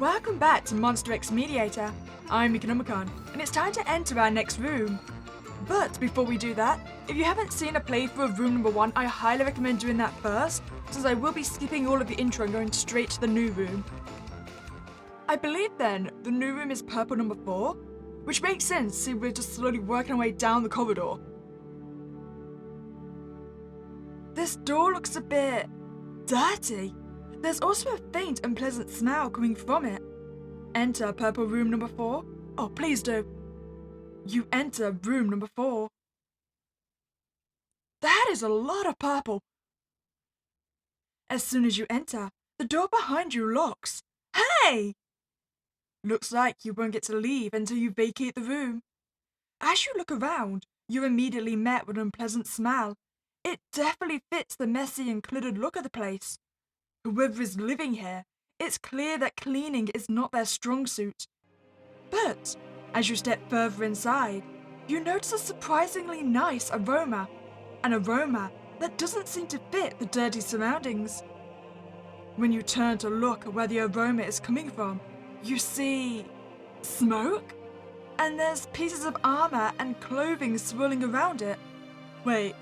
Welcome back to Monster X Mediator. I'm Meeka Nomicon, and it's time to enter our next room. But before we do that, if you haven't seen a playthrough of room number 1, I highly recommend doing that first, since I will be skipping all of the intro and going straight to the new room. I believe then, the new room is purple number 4, which makes sense since we're just slowly working our way down the corridor. This door looks a bit dirty. There's also a faint, unpleasant smell coming from it. Enter purple room number 4. Oh, please do. You enter room number 4. That is a lot of purple. As soon as you enter, the door behind you locks. Hey! Looks like you won't get to leave until you vacate the room. As you look around, you're immediately met with an unpleasant smell. It definitely fits the messy and cluttered look of the place. Whoever is living here, it's clear that cleaning is not their strong suit. But as you step further inside, you notice a surprisingly nice aroma. An aroma that doesn't seem to fit the dirty surroundings. When you turn to look at where the aroma is coming from, you see smoke? And there's pieces of armor and clothing swirling around it. Wait,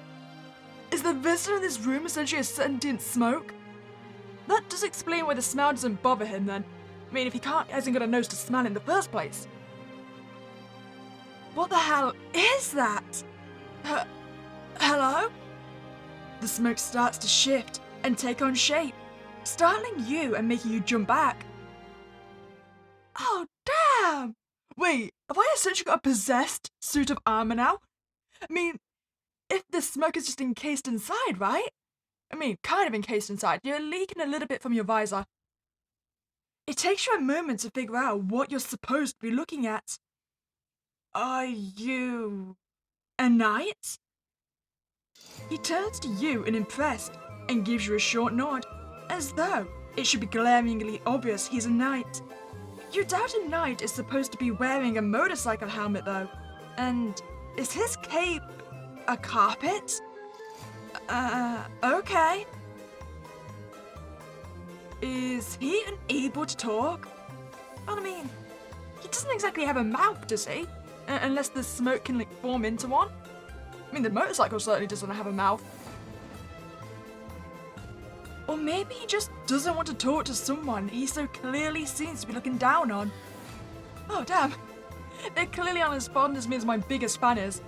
is the visitor in this room essentially a sentient smoke? That does explain why the smell doesn't bother him then. I mean, if he hasn't got a nose to smell in the first place. What the hell is that? Hello? The smoke starts to shift and take on shape, startling you and making you jump back. Oh, damn! Wait, have I essentially got a possessed suit of armor now? I mean, if the smoke is just encased inside, right? I mean, kind of encased inside. You're leaking a little bit from your visor. It takes you a moment to figure out what you're supposed to be looking at. Are you a knight? He turns to you and impressed and gives you a short nod, as though it should be glaringly obvious he's a knight. You doubt a knight is supposed to be wearing a motorcycle helmet though. And is his cape a carpet? Okay. Is he unable to talk? Well, I mean, he doesn't exactly have a mouth, does he? Unless the smoke can, form into one. I mean, the motorcycle certainly doesn't have a mouth. Or maybe he just doesn't want to talk to someone he so clearly seems to be looking down on. Oh, damn. They're clearly not as fond as me as my biggest fan is.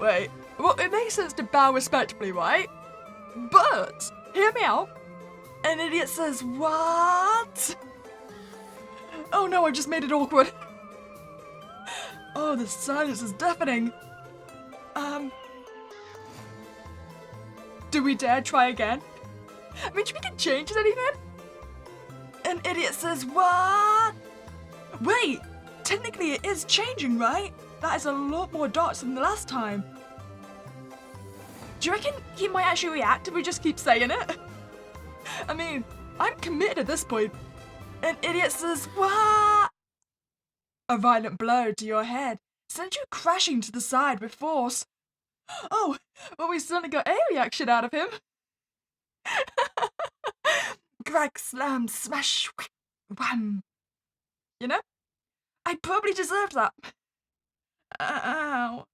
Wait. Well, it makes sense to bow respectfully, right? But, hear me out. An idiot says, what? Oh no, I just made it awkward. Oh, the silence is deafening. Do we dare try again? I mean, do we can change anything? An idiot says, what? Wait, technically it is changing, right? That is a lot more dots than the last time. Do you reckon he might actually react if we just keep saying it? I mean, I'm committed at this point. An idiot says, what? A violent blow to your head sends you crashing to the side with force. Oh, well, we suddenly got a reaction out of him. Crack, slam, smash, wham. You know? I probably deserved that. Ow.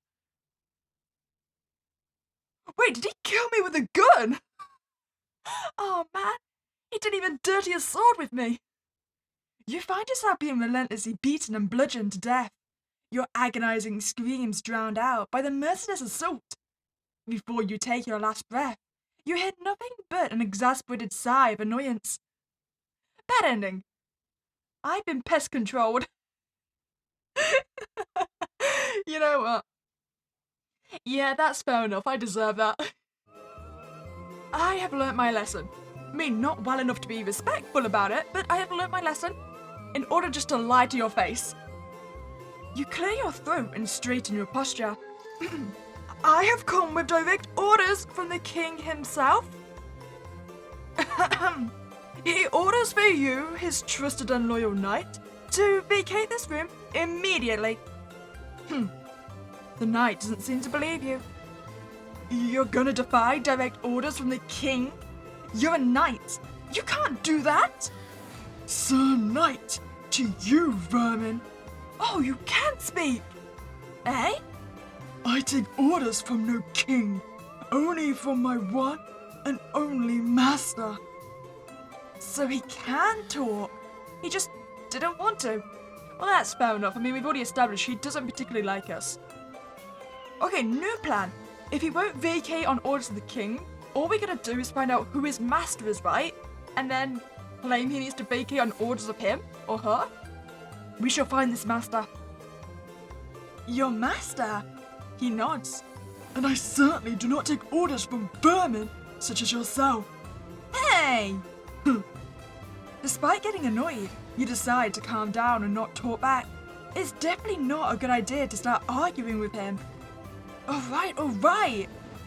Wait, did he kill me with a gun? Oh man, he didn't even dirty his sword with me. You find yourself being relentlessly beaten and bludgeoned to death, your agonizing screams drowned out by the merciless assault. Before you take your last breath, you hear nothing but an exasperated sigh of annoyance. Bad ending. I've been pest controlled. You know what? Yeah, that's fair enough. I deserve that. I have learnt my lesson. I mean, not well enough to be respectful about it, but I have learnt my lesson. In order just to lie to your face. You clear your throat and straighten your posture. I have come with direct orders from the king himself. He orders for you, his trusted and loyal knight, to vacate this room immediately. The knight doesn't seem to believe you. You're gonna defy direct orders from the king? You're a knight. You can't do that. Sir Knight, to you, vermin. Oh, you can't speak. Eh? I take orders from no king, only from my one and only master. So he can talk. He just didn't want to. Well, that's fair enough. I mean, we've already established he doesn't particularly like us. Okay, new plan. If he won't vacate on orders of the king, all we're gonna do is find out who his master is, right? And then claim he needs to vacate on orders of him or her. We shall find this master. Your master? He nods. And I certainly do not take orders from vermin such as yourself. Hey! Despite getting annoyed, you decide to calm down and not talk back. It's definitely not a good idea to start arguing with him. Alright.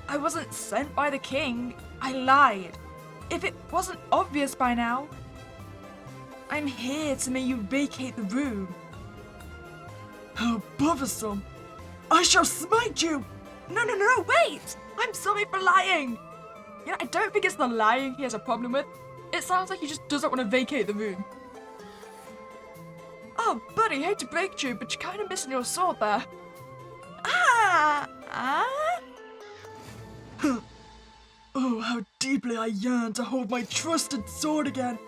I wasn't sent by the king. I lied. If it wasn't obvious by now. I'm here to make you vacate the room. How bothersome. I shall smite you. No, wait. I'm sorry for lying. You know, I don't think it's the lying he has a problem with. It sounds like he just doesn't want to vacate the room. Oh, buddy, hate to break you, but you're kind of missing your sword there. Oh, how deeply I yearn to hold my trusted sword again.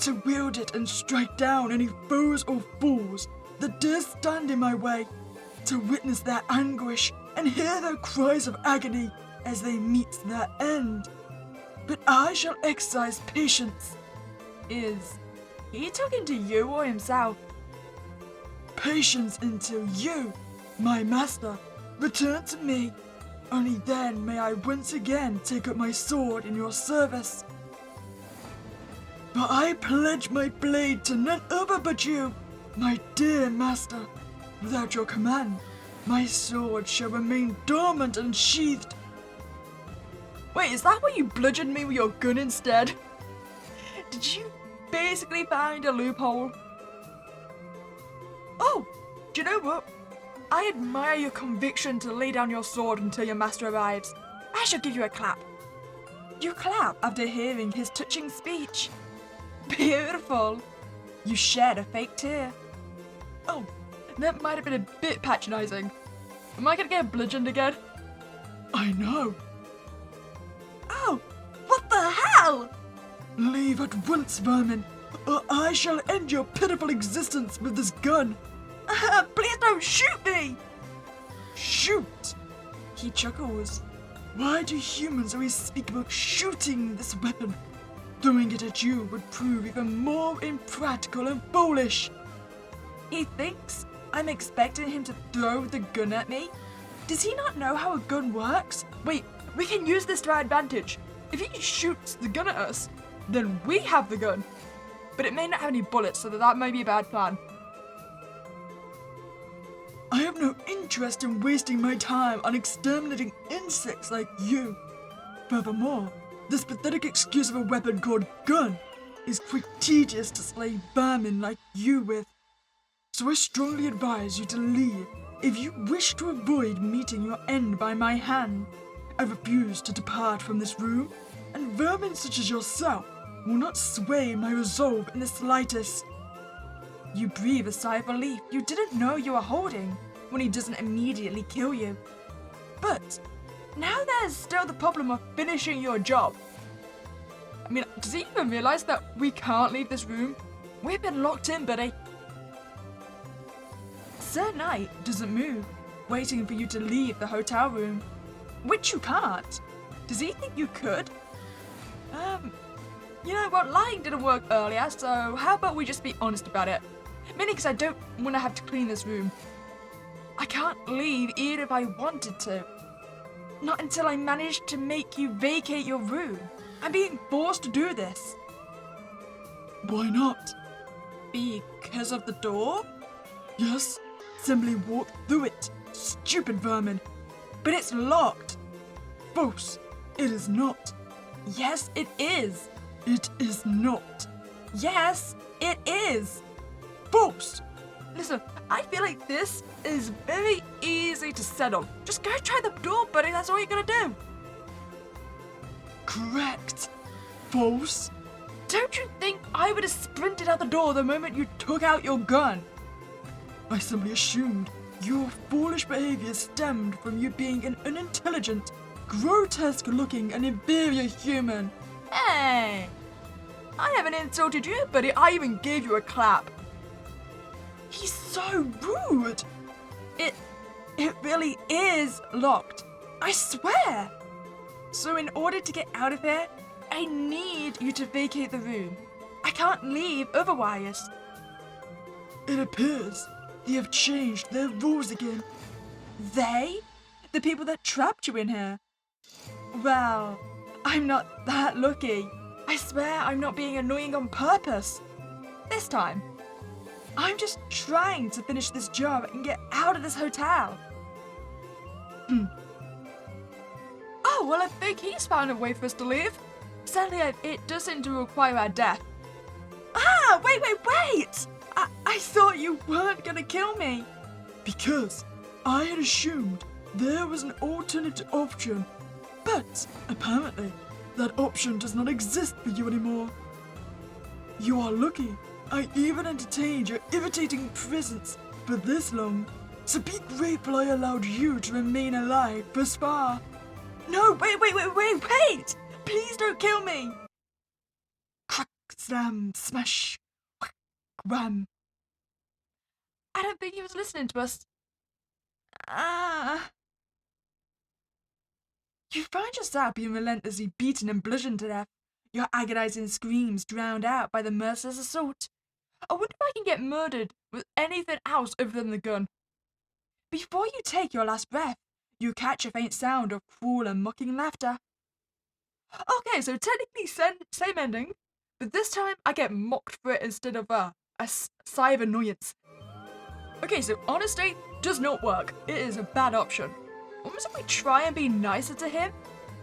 To wield it and strike down any foes or fools that dare stand in my way. To witness their anguish and hear their cries of agony as they meet their end. But I shall exercise patience. Is he talking to you or himself? Patience until you, my master, return to me. Only then may I once again take up my sword in your service. For I pledge my blade to none other but you, my dear master. Without your command, my sword shall remain dormant and sheathed. Wait, is that why you bludgeoned me with your gun instead? Did you basically find a loophole? Oh, do you know what? I admire your conviction to lay down your sword until your master arrives. I shall give you a clap. You clap after hearing his touching speech. Beautiful. You shed a fake tear. Oh, that might have been a bit patronizing. Am I gonna get bludgeoned again? I know. Oh, what the hell? Leave at once, vermin, or I shall end your pitiful existence with this gun. Please don't shoot me! Shoot? He chuckles. Why do humans always speak about shooting this weapon? Throwing it at you would prove even more impractical and foolish. He thinks I'm expecting him to throw the gun at me? Does he not know how a gun works? Wait, we can use this to our advantage. If he shoots the gun at us, then we have the gun. But it may not have any bullets, so that may be a bad plan. I have no interest in wasting my time on exterminating insects like you. Furthermore, this pathetic excuse of a weapon called gun is quite tedious to slay vermin like you with. So I strongly advise you to leave if you wish to avoid meeting your end by my hand. I refuse to depart from this room, and vermin such as yourself will not sway my resolve in the slightest. You breathe a sigh of relief you didn't know you were holding when he doesn't immediately kill you. But now there's still the problem of finishing your job. I mean, does he even realize that we can't leave this room? We've been locked in, buddy. Sir Knight doesn't move, waiting for you to leave the hotel room. Which you can't. Does he think you could? You know what, lying didn't work earlier, so how about we just be honest about it? Mainly because I don't want to have to clean this room. I can't leave even if I wanted to. Not until I manage to make you vacate your room. I'm being forced to do this. Why not? Because of the door? Yes, simply walk through it, stupid vermin. But it's locked. False. It is not. Yes, it is. It is not. Yes, it is. False. Listen, I feel like this is very easy to settle. Just go try the door, buddy. That's all you're gonna do. Correct. False. Don't you think I would have sprinted out the door the moment you took out your gun? I simply assumed your foolish behavior stemmed from you being an unintelligent, grotesque-looking and inferior human. Hey! I haven't insulted you, buddy. I even gave you a clap. He's so rude. It really is locked. I swear. So in order to get out of here, I need you to vacate the room. I can't leave otherwise. It appears they have changed their rules again. They? The people that trapped you in here? Well, I'm not that lucky. I swear I'm not being annoying on purpose. This time, I'm just trying to finish this job and get out of this hotel. Oh, well, I think he's found a way for us to leave. Sadly, it does seem to require our death. Ah, wait! I thought you weren't gonna kill me. Because I had assumed there was an alternate option. But apparently, that option does not exist for you anymore. You are lucky I even entertained your irritating presence for this long. So be grateful I allowed you to remain alive thus far. No, wait! Please don't kill me! Crack, slam, smash, whack, wham. I don't think he was listening to us. You find yourself being relentlessly beaten and bludgeoned to death, your agonizing screams drowned out by the merciless assault. I wonder if I can get murdered with anything else other than the gun. Before you take your last breath, you catch a faint sound of cruel and mocking laughter. Okay, so technically same ending, but this time I get mocked for it instead of a sigh of annoyance. Okay, so honesty does not work. It is a bad option. Almost if we try and be nicer to him,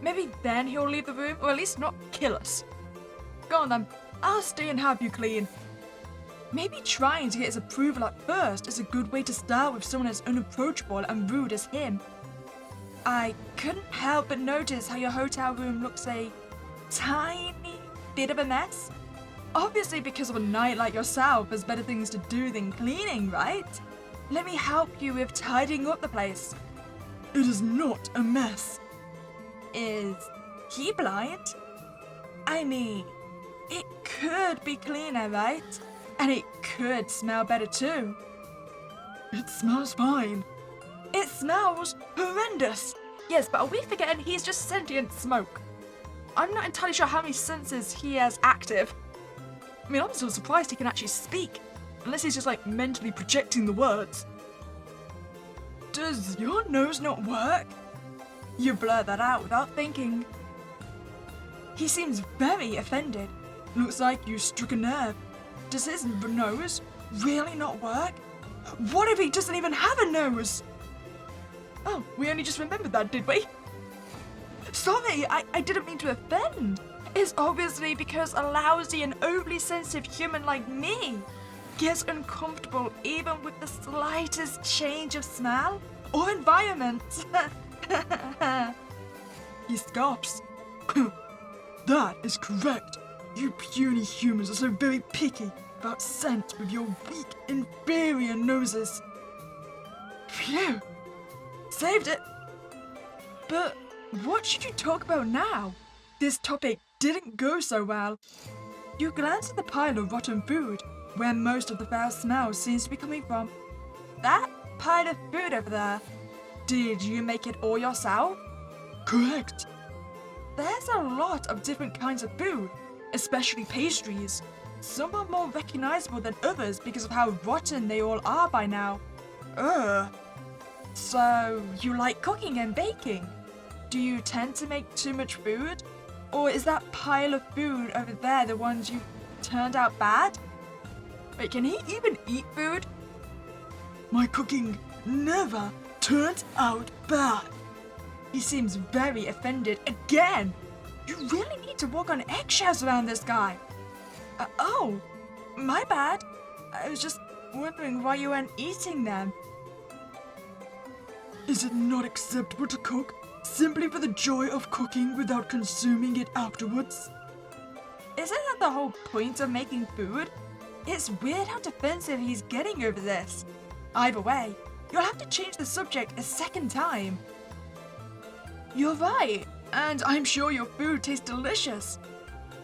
maybe then he'll leave the room, or at least not kill us. Go on then, I'll stay and have you clean. Maybe trying to get his approval at first is a good way to start with someone as unapproachable and rude as him. I couldn't help but notice how your hotel room looks a tiny bit of a mess. Obviously because of a knight like yourself has better things to do than cleaning, right? Let me help you with tidying up the place. It is not a mess. Is he blind? I mean, it could be cleaner, right? And it could smell better too. It smells fine. It smells horrendous. Yes, but are we forgetting he's just sentient smoke? I'm not entirely sure how many senses he has active. I mean, I'm so surprised he can actually speak. Unless he's just like mentally projecting the words. Does your nose not work? You blur that out without thinking. He seems very offended. Looks like you struck a nerve. Does his nose really not work? What if he doesn't even have a nose? Oh, we only just remembered that, did we? Sorry, I didn't mean to offend. It's obviously because a lousy and overly sensitive human like me gets uncomfortable even with the slightest change of smell or environment. He scoffs. That is correct. You puny humans are so very picky about scent with your weak, inferior noses. Phew. Saved it. But what should you talk about now? This topic didn't go so well. You glance at the pile of rotten food, where most of the foul smell seems to be coming from. That pile of food over there, did you make it all yourself? Correct. There's a lot of different kinds of food, especially pastries. Some are more recognizable than others because of how rotten they all are by now. Ugh. So, you like cooking and baking? Do you tend to make too much food? Or is that pile of food over there the ones you turned out bad? Wait, can he even eat food? My cooking never turns out bad. He seems very offended again. You really need to walk on eggshells around this guy. Oh, my bad. I was just wondering why you weren't eating them. Is it not acceptable to cook simply for the joy of cooking without consuming it afterwards? Isn't that the whole point of making food? It's weird how defensive he's getting over this. Either way, you'll have to change the subject a second time. You're right, and I'm sure your food tastes delicious.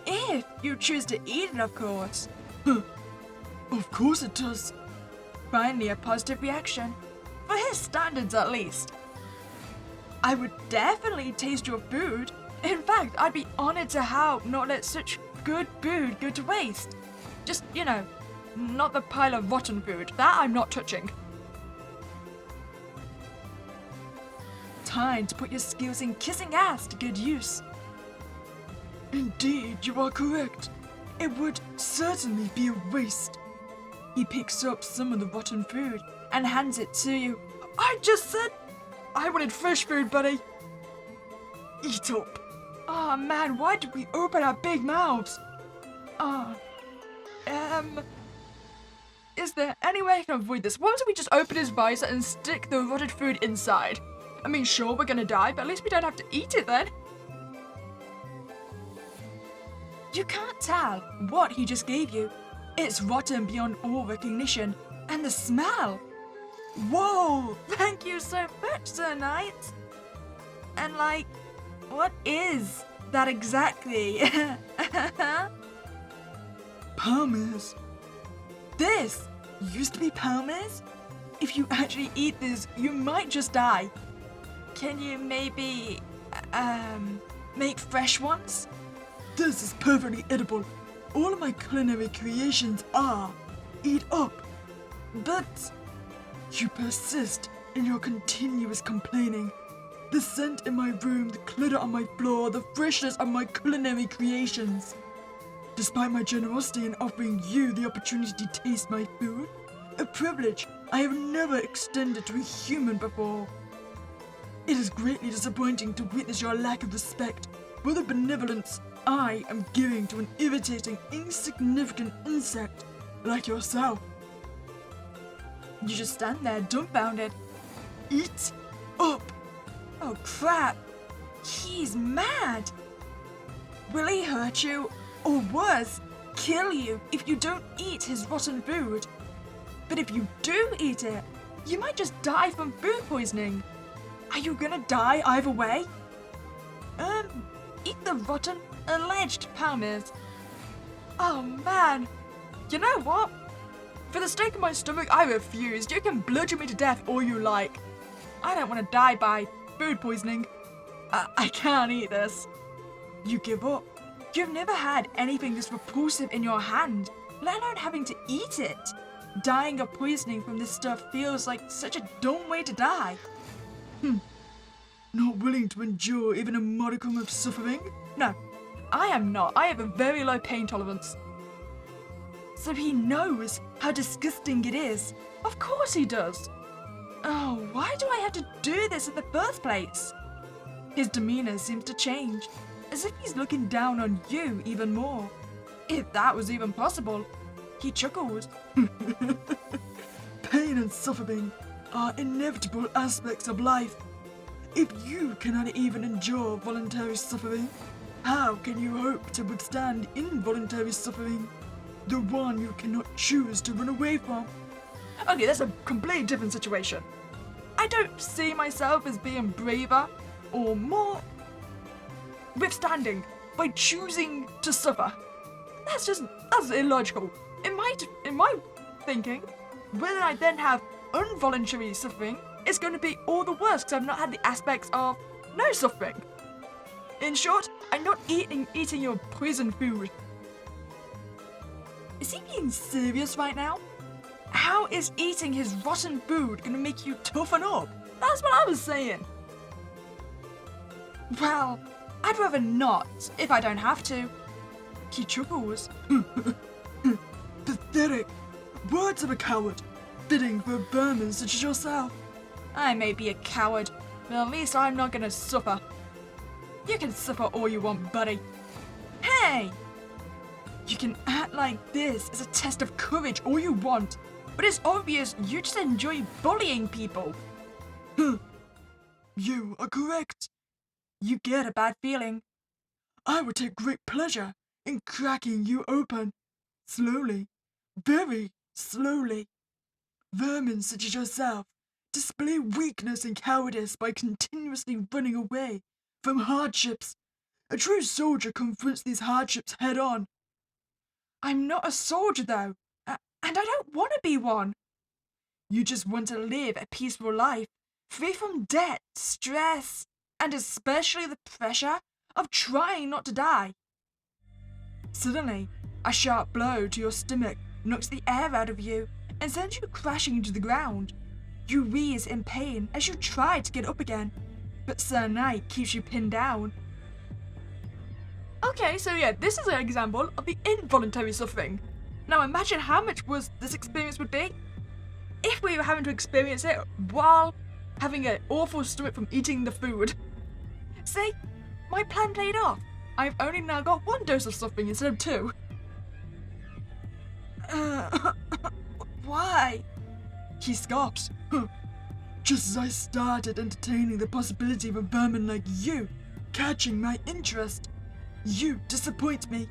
If you choose to eat it, of course. Of course it does. Finally, a positive reaction. For his standards, at least. I would definitely taste your food. In fact, I'd be honored to help not let such good food go to waste. Just, not the pile of rotten food. That I'm not touching. Time to put your skills in kissing ass to good use. Indeed, you are correct. It would certainly be a waste. He picks up some of the rotten food and hands it to you. I just said I wanted fresh food, buddy. Eat up. Ah, man, why did we open our big mouths? Is there any way I can avoid this? Why don't we just open his visor and stick the rotted food inside? I mean, sure, we're gonna die, but at least we don't have to eat it then. You can't tell what he just gave you. It's rotten beyond all recognition. And the smell. Whoa, thank you so much, Sir Knight. And what is that exactly? Palmer's. This used to be Palmer's? If you actually eat this, you might just die. Can you maybe, make fresh ones? This is perfectly edible. All of my culinary creations are. Eat up. But you persist in your continuous complaining. The scent in my room, the clutter on my floor, the freshness of my culinary creations. Despite my generosity in offering you the opportunity to taste my food, a privilege I have never extended to a human before. It is greatly disappointing to witness your lack of respect for the benevolence I am giving to an irritating, insignificant insect like yourself. You just stand there dumbfounded. Eat up. Oh crap. He's mad. Will he hurt you? Or worse, kill you if you don't eat his rotten food? But if you do eat it, you might just die from food poisoning. Are you gonna die either way? Eat the rotten, alleged Palmer's. Oh man. You know what? For the sake of my stomach, I refuse. You can bludgeon me to death all you like. I don't want to die by food poisoning. I can't eat this. You give up. You've never had anything this repulsive in your hand, let alone having to eat it. Dying of poisoning from this stuff feels like such a dumb way to die. Not willing to endure even a modicum of suffering? No, I am not. I have a very low pain tolerance. So he knows how disgusting it is. Of course he does. Oh, why do I have to do this in the first place? His demeanor seems to change, as if he's looking down on you even more. If that was even possible. He chuckles. Pain and suffering are inevitable aspects of life. If you cannot even endure voluntary suffering, how can you hope to withstand involuntary suffering? The one you cannot choose to run away from. Okay, that's a completely different situation. I don't see myself as being braver or more withstanding by choosing to suffer. That's illogical. In my thinking, whether I then have involuntary suffering, it's going to be all the worse because I've not had the aspects of no suffering. In short, I'm not eating your poison food. Is he being serious right now? How is eating his rotten food going to make you toughen up? That's what I was saying. Well, I'd rather not, if I don't have to. He chuckles. Pathetic. Words of a coward. Fitting for a Burman such as yourself. I may be a coward, but at least I'm not going to suffer. You can suffer all you want, buddy. Hey! You can act like this as a test of courage all you want, but it's obvious you just enjoy bullying people. You are correct. You get a bad feeling. I would take great pleasure in cracking you open. Slowly, very slowly. Vermin such as yourself display weakness and cowardice by continuously running away from hardships. A true soldier confronts these hardships head on. I'm not a soldier, though, and I don't want to be one. You just want to live a peaceful life, free from debt, stress, and especially the pressure of trying not to die. Suddenly, a sharp blow to your stomach knocks the air out of you and sends you crashing into the ground. You wheeze in pain as you try to get up again, but Sir Knight keeps you pinned down. Okay, so yeah, this is an example of the involuntary suffering. Now imagine how much worse this experience would be if we were having to experience it while having an awful stomach from eating the food. See, my plan paid off. I've only now got 1 dose of suffering instead of 2. Why? He scoffs. Just as I started entertaining the possibility of a vermin like you catching my interest, you disappoint me.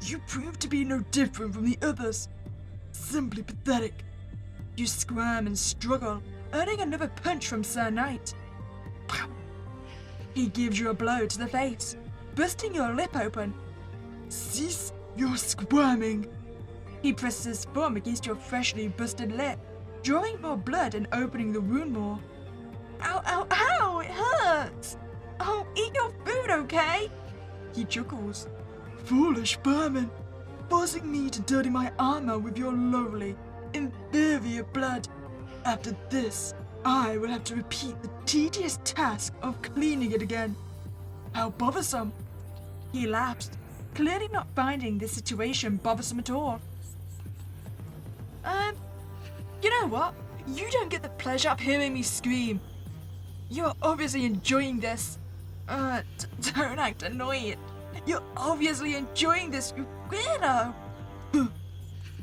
You prove to be no different from the others. Simply pathetic. You squirm and struggle, earning another punch from Sir Knight. He gives you a blow to the face, busting your lip open. Cease your squirming. He presses his thumb against your freshly busted lip, drawing more blood and opening the wound more. Ow, ow, ow, it hurts. Oh, eat your food, okay? He chuckles. Foolish vermin, forcing me to dirty my armor with your lowly, inferior blood. After this, I will have to repeat the tedious task of cleaning it again. How bothersome. He laughs, clearly not finding this situation bothersome at all. You know what? You don't get the pleasure of hearing me scream. You're obviously enjoying this. Don't act annoyed. You're obviously enjoying this, you weirdo.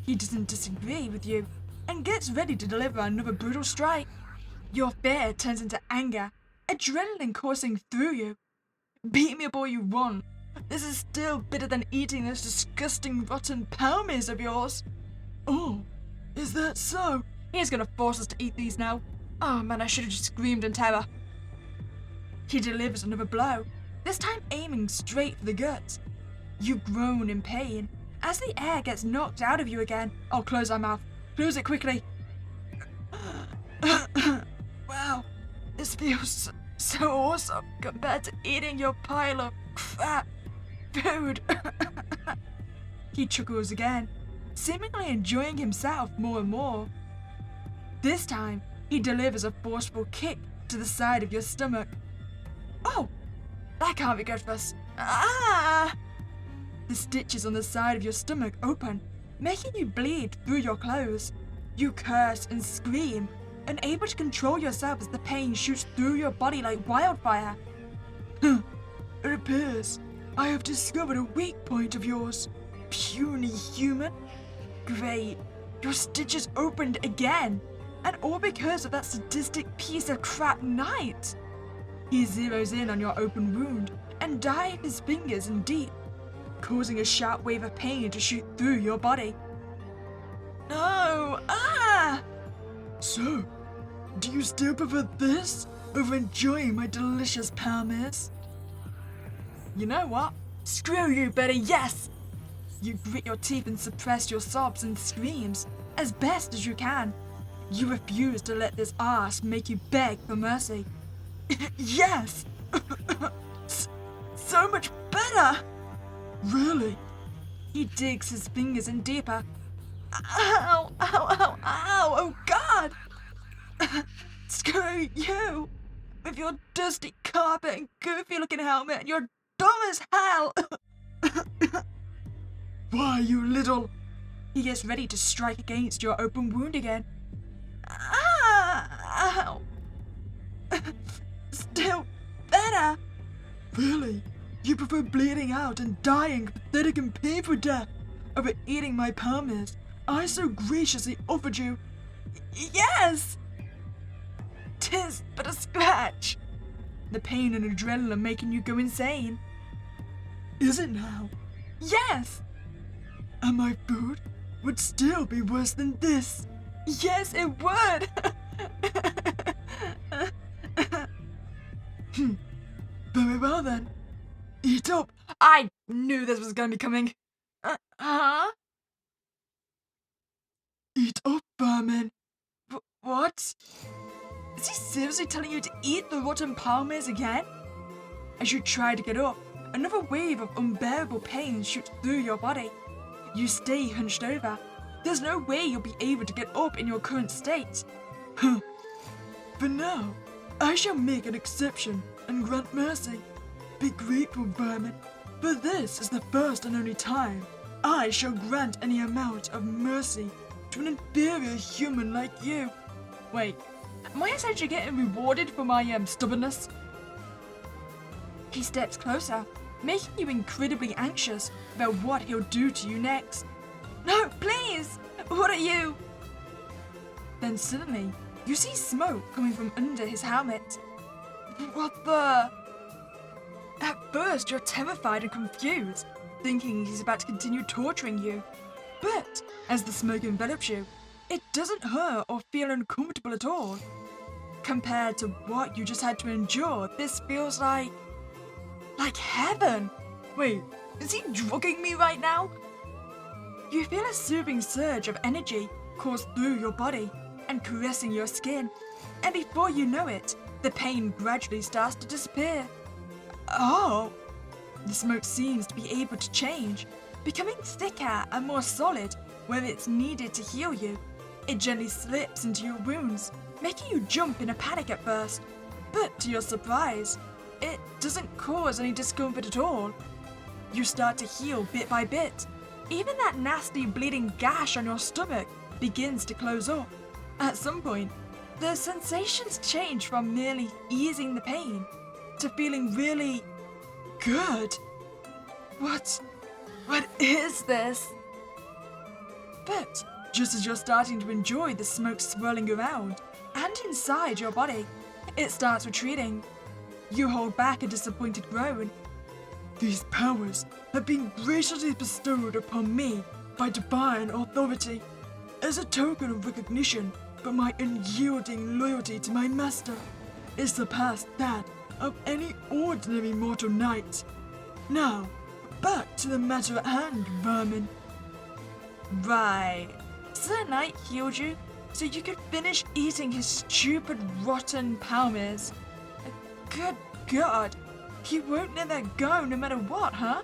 He doesn't disagree with you and gets ready to deliver another brutal strike. Your fear turns into anger, adrenaline coursing through you. Beat me up all you want. This is still better than eating those disgusting rotten palmies of yours. Oh, is that so? He's gonna force us to eat these now. Oh man, I should have just screamed in terror. He delivers another blow, this time aiming straight for the guts. You groan in pain as the air gets knocked out of you again. Oh, close our mouth. Close it quickly. Wow, this feels so awesome compared to eating your pile of crap food. He chuckles again, seemingly enjoying himself more and more. This time, he delivers a forceful kick to the side of your stomach. Oh, that can't be good for us. Ah! The stitches on the side of your stomach open, making you bleed through your clothes. You curse and scream, unable to control yourself as the pain shoots through your body like wildfire. It appears I have discovered a weak point of yours, puny human. Great, your stitches opened again, and all because of that sadistic piece of crap Knight. He zeroes in on your open wound and dives his fingers in deep, causing a sharp wave of pain to shoot through your body. No! Ah! So, do you still prefer this over enjoying my delicious palmies? You know what? Screw you, Betty, yes! You grit your teeth and suppress your sobs and screams as best as you can. You refuse to let this arse make you beg for mercy. Yes! So much better! Really? He digs his fingers in deeper. Ow! Ow! Ow! Ow! Oh God! Screw you! With your dusty carpet and goofy-looking helmet, and you're dumb as hell! Why, you little... He gets ready to strike against your open wound again. Ah! Ow! Still better! Really? You prefer bleeding out and dying a pathetic and painful death over eating my palmies I so graciously offered you? Yes! 'Tis but a scratch. The pain and adrenaline are making you go insane. Is it now? Yes! And my food would still be worse than this. Yes, it would! Very well then. Eat up. I knew this was gonna be coming. Huh? Eat up, vermin. What? Is he seriously telling you to eat the rotten palmers again? As you try to get up, another wave of unbearable pain shoots through your body. You stay hunched over. There's no way you'll be able to get up in your current state. Huh. For now, I shall make an exception and grant mercy. Be grateful, vermin, for this is the first and only time I shall grant any amount of mercy to an inferior human like you. Wait, am I essentially getting rewarded for my stubbornness? He steps closer, making you incredibly anxious about what he'll do to you next. No, please! What are you? Then suddenly, you see smoke coming from under his helmet. What the? At first, you're terrified and confused, thinking he's about to continue torturing you. But as the smoke envelops you, it doesn't hurt or feel uncomfortable at all. Compared to what you just had to endure, this feels like heaven. Wait, is he drugging me right now? You feel a soothing surge of energy course through your body and caressing your skin, and before you know it, the pain gradually starts to disappear. Oh! The smoke seems to be able to change, becoming thicker and more solid where it's needed to heal you. It gently slips into your wounds, making you jump in a panic at first. But to your surprise, it doesn't cause any discomfort at all. You start to heal bit by bit. Even that nasty bleeding gash on your stomach begins to close up. At some point, the sensations change from merely easing the pain to feeling really good. What is this? But just as you're starting to enjoy the smoke swirling around and inside your body, it starts retreating. You hold back a disappointed groan. These powers have been graciously bestowed upon me by divine authority as a token of recognition for my unyielding loyalty to my master. It surpassed that of any ordinary mortal knight. Now, back to the matter at hand, vermin. Right. So the knight healed you so you could finish eating his stupid rotten palmers. Good God. He won't let that go no matter what, huh?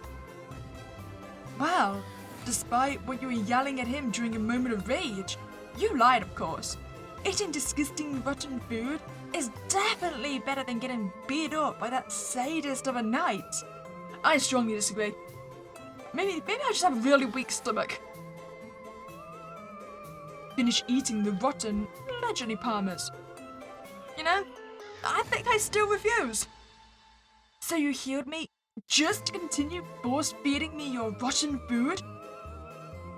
Well, despite what you were yelling at him during a moment of rage, you lied, of course. Eating disgusting rotten food is definitely better than getting beat up by that sadist of a knight. I strongly disagree. Maybe I just have a really weak stomach. Finish eating the rotten, legendary palmers. You know, I think I still refuse. So you healed me just to continue force-feeding me your rotten food?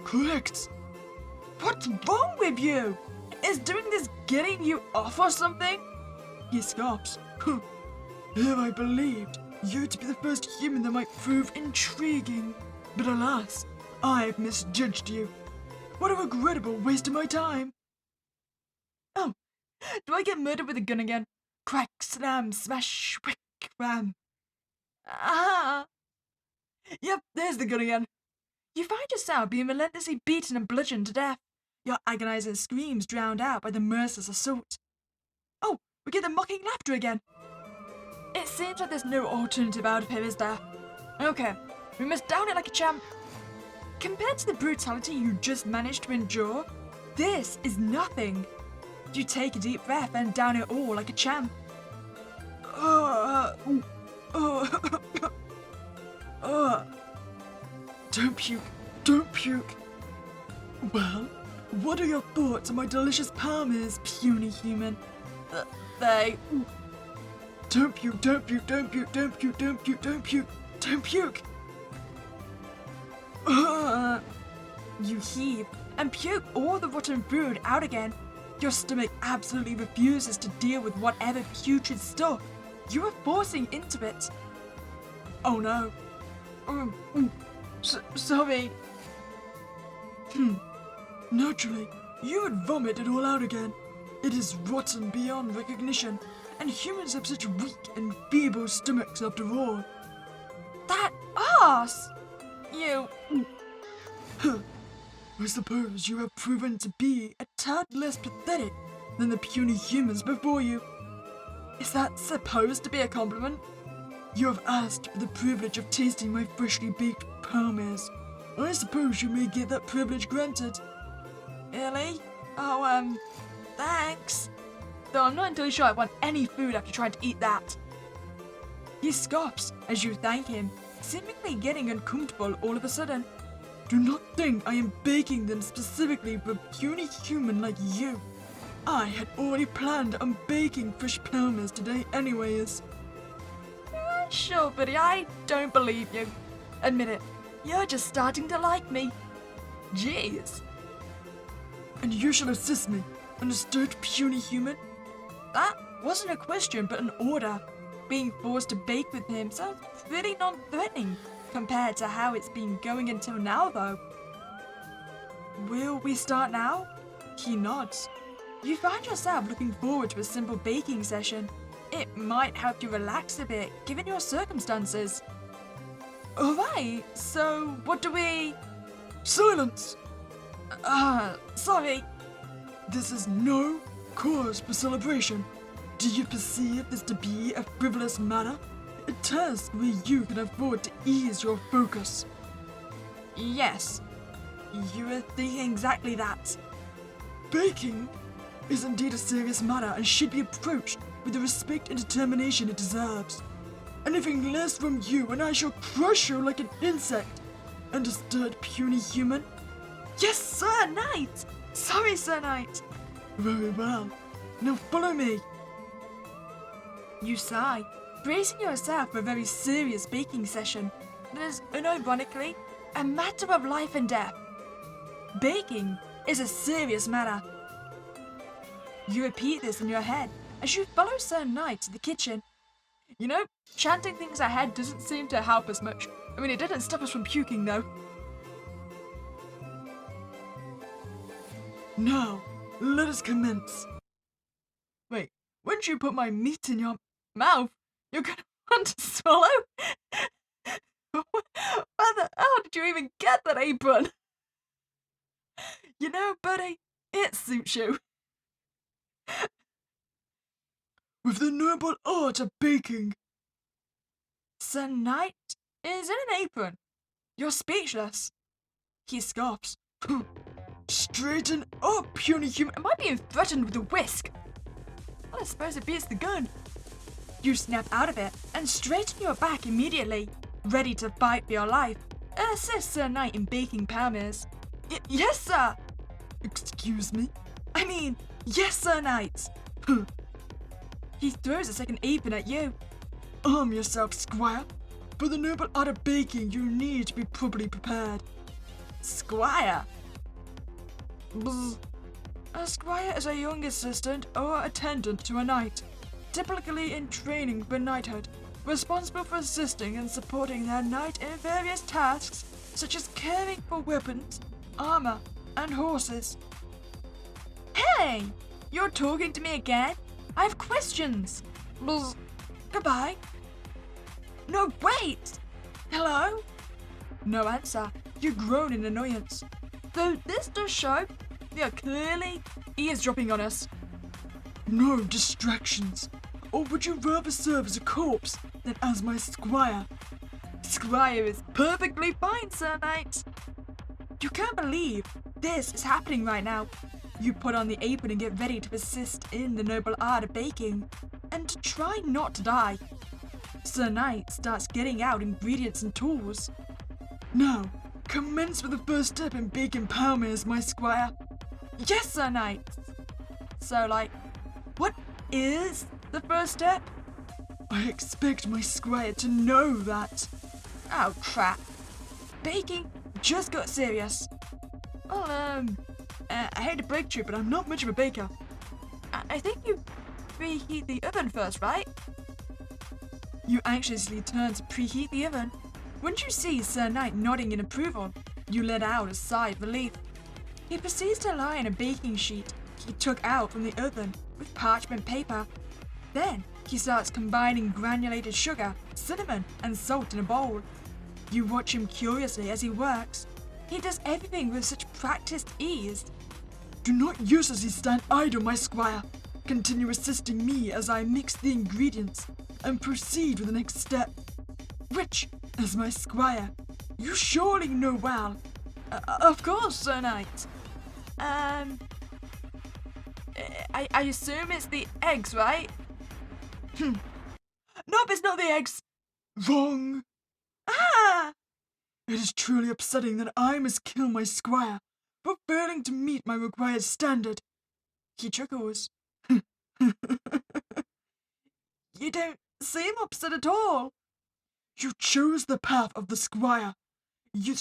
Correct. What's wrong with you? Is doing this getting you off or something? He scoffs. Here I believed you to be the first human that might prove intriguing. But alas, I've misjudged you. What a regrettable waste of my time. Oh, do I get murdered with a gun again? Crack, slam, smash, whick, ram. Ah! Yep, there's the gun again. You find yourself being relentlessly beaten and bludgeoned to death, your agonizing screams drowned out by the merciless assault. Oh, we get the mocking laughter again. It seems like there's no alternative out of here, is there? Okay, we must down it like a champ. Compared to the brutality you just managed to endure, this is nothing. You take a deep breath and down it all like a champ. Don't puke, don't puke. Well, what are your thoughts on my delicious palmers, puny human? They... Don't puke, don't puke, don't puke, don't puke, don't puke, don't puke, don't puke. You heave and puke all the rotten food out again. Your stomach absolutely refuses to deal with whatever putrid stuff you are forcing into it. Oh no. Sorry. Naturally, you would vomit it all out again. It is rotten beyond recognition, and humans have such weak and feeble stomachs after all. That arse! You... I suppose you have proven to be a tad less pathetic than the puny humans before you. Is that supposed to be a compliment? You have asked for the privilege of tasting my freshly baked palmers. I suppose you may get that privilege granted. Really? Oh, thanks. Though I'm not entirely sure I want any food after trying to eat that. He scoffs as you thank him, seemingly getting uncomfortable all of a sudden. Do not think I am baking them specifically for a puny human like you. I had already planned on baking fresh palmers today anyways. Sure, buddy, I don't believe you. Admit it, you're just starting to like me. Jeez. And you shall assist me, understood, puny human? That wasn't a question, but an order. Being forced to bake with him sounds pretty non-threatening compared to how it's been going until now, though. Will we start now? He nods. You find yourself looking forward to a simple baking session. It might help you relax a bit, given your circumstances. Alright, so what do we... Silence! Sorry. This is no cause for celebration. Do you perceive this to be a frivolous matter? A task where you can afford to ease your focus. Yes, you are thinking exactly that. Baking is indeed a serious matter and should be approached with the respect and determination it deserves. Anything less from you and I shall crush you like an insect. Understood, puny human? Yes, Sir Knight! Sorry, Sir Knight. Very well. Now follow me. You sigh, bracing yourself for a very serious baking session that is, unironically, a matter of life and death. Baking is a serious matter. You repeat this in your head as you follow Sir Knight to the kitchen. You know, chanting things ahead doesn't seem to help us much. I mean, it didn't stop us from puking, though. Now, let us commence. Wait, once you put my meat in your mouth, you're gonna want to swallow? Where the hell did you even get that apron? You know, buddy, it suits you. With the noble art of baking. Sir Knight is in an apron. You're speechless. He scoffs. Straighten up, puny human. Am I being threatened with a whisk? Well, I suppose it beats the gun. You snap out of it and straighten your back immediately, ready to fight for your life. Assist Sir Knight in baking palmers. Yes, sir. Excuse me? I mean, yes, Sir Knight. He throws a second apron at you. Arm yourself, Squire. For the noble art of baking, you need to be properly prepared. Squire? Bzz. A squire is a young assistant or attendant to a knight, typically in training for knighthood, responsible for assisting and supporting their knight in various tasks such as caring for weapons, armor, and horses. Hey! You're talking to me again? I have questions. Bzz. Goodbye. No, wait! Hello? No answer. You groan in annoyance. Though this does show you're clearly eavesdropping on us. No distractions. Or would you rather serve as a corpse than as my squire? Squire is perfectly fine, Sir Knight. You can't believe this is happening right now. You put on the apron and get ready to assist in the noble art of baking, and to try not to die. Sir Knight starts getting out ingredients and tools. Now, commence with the first step in baking palmers, my squire. Yes, Sir Knight. So, what is the first step? I expect my squire to know that. Oh, crap. Baking just got serious. Well, I hate to break to you, but I'm not much of a baker. I think you preheat the oven first, right? You anxiously turn to preheat the oven, Once you see Sir Knight nodding in approval, you let out a sigh of relief. He proceeds to line a baking sheet he took out from the oven with parchment paper. Then he starts combining granulated sugar, cinnamon, and salt in a bowl. You watch him curiously as he works. He does everything with such practiced ease. Do not uselessly stand idle, my squire. Continue assisting me as I mix the ingredients and proceed with the next step, which, as my squire, you surely know well. Of course, Sir Knight. I assume it's the eggs, right? Nope, it's not the eggs. Wrong. Ah! It is truly upsetting that I must kill my squire for failing to meet my required standard. He chuckles. You don't seem upset at all. You chose the path of the squire. You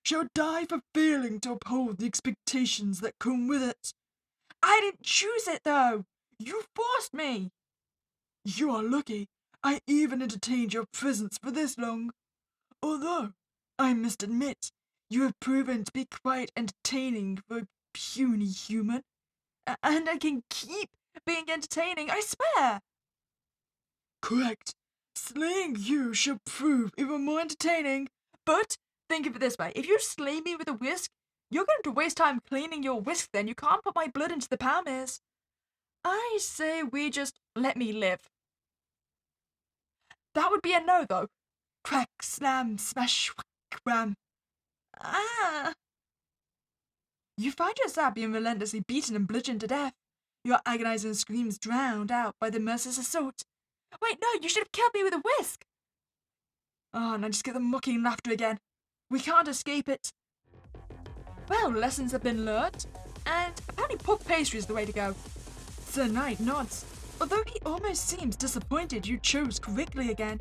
shall die for failing to uphold the expectations that come with it. I didn't choose it, though. You forced me. You are lucky I even entertained your presence for this long. Although, I must admit, you have proven to be quite entertaining for a puny human. And I can keep being entertaining, I swear. Correct. Slaying you shall prove even more entertaining. But think of it this way. If you slay me with a whisk, you're going to waste time cleaning your whisk then. You can't put my blood into the palmers. I say we just let me live. That would be a no, though. Crack, slam, smash, whack, wham. Ah! You find yourself being relentlessly beaten and bludgeoned to death. Your agonizing screams drowned out by the merciless assault. Wait, no, you should have killed me with a whisk. Oh, and I just get the mocking laughter again. We can't escape it. Well, lessons have been learnt, and apparently puff pastry is the way to go. Sir Knight nods, although he almost seems disappointed you chose correctly again.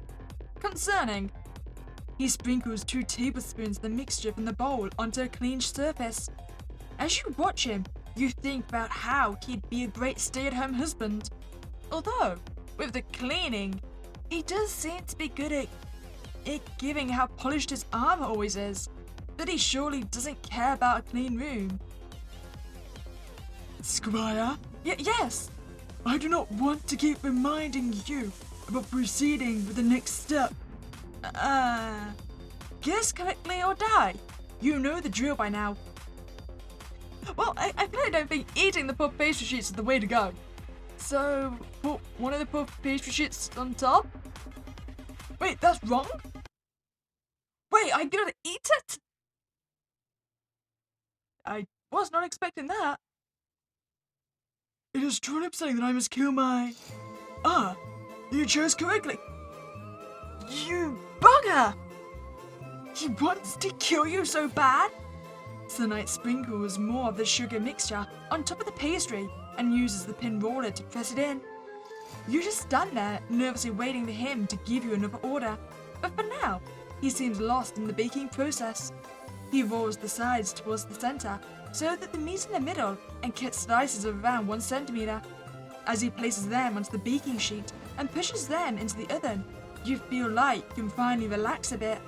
Concerning. He sprinkles 2 tablespoons of the mixture from the bowl onto a clean surface. As you watch him, you think about how he'd be a great stay-at-home husband. Although, with the cleaning, he does seem to be good at it, given how polished his armor always is. But he surely doesn't care about a clean room. Squire? Yes. I do not want to keep reminding you about proceeding with the next step. Guess correctly or die. You know the drill by now. Well, I clearly don't think eating the puff pastry sheets is the way to go. So, put one of the puff pastry sheets on top? Wait, that's wrong? Wait, I gotta eat it? I was not expecting that. It is truly upsetting that I must kill my... you chose correctly. You bugger! He wants to kill you so bad? Sir Knight sprinkles more of the sugar mixture on top of the pastry and uses the pin roller to press it in. You just stand there, nervously waiting for him to give you another order. But for now, he seems lost in the baking process. He rolls the sides towards the center so that they meet in the middle and cuts slices of around 1 centimeter. As he places them onto the baking sheet and pushes them into the oven, you feel like you can finally relax a bit.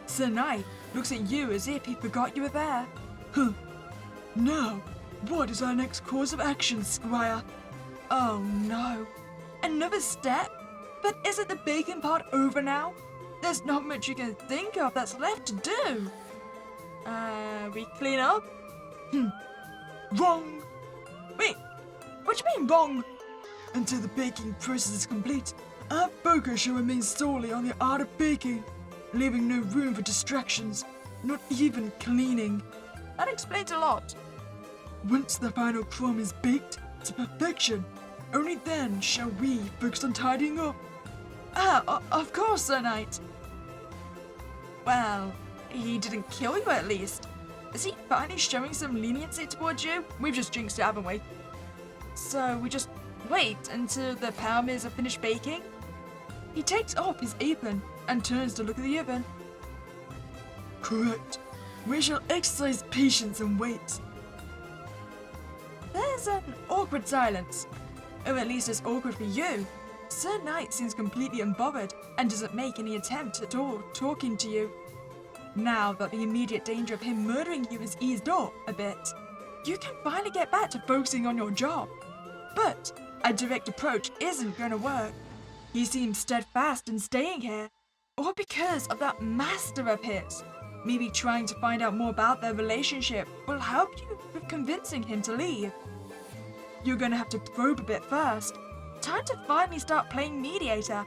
Sir Knight looks at you as if he forgot you were there. Now, what is our next course of action, Squire? Oh no. Another step? But isn't the baking part over now? There's not much you can think of that's left to do. We clean up? Wrong! Wait, what do you mean wrong? Until the baking process is complete, our focus shall remain solely on the art of baking, leaving no room for distractions, not even cleaning. That explains a lot. Once the final crumb is baked to perfection, only then shall we focus on tidying up. Of course, Sir Knight. Well, he didn't kill you at least. Is he finally showing some leniency towards you? We've just jinxed it, haven't we? So we just wait until the palmers are finished baking? He takes off his apron and turns to look at the oven. Correct. We shall exercise patience and wait. There's an awkward silence. Or at least it's awkward for you. Sir Knight seems completely unbothered and doesn't make any attempt at all talking to you. Now that the immediate danger of him murdering you has eased off a bit, you can finally get back to focusing on your job. But a direct approach isn't going to work. He seems steadfast in staying here, all because of that master of his. Maybe trying to find out more about their relationship will help you with convincing him to leave. You're going to have to probe a bit first. Time to finally start playing Mediator.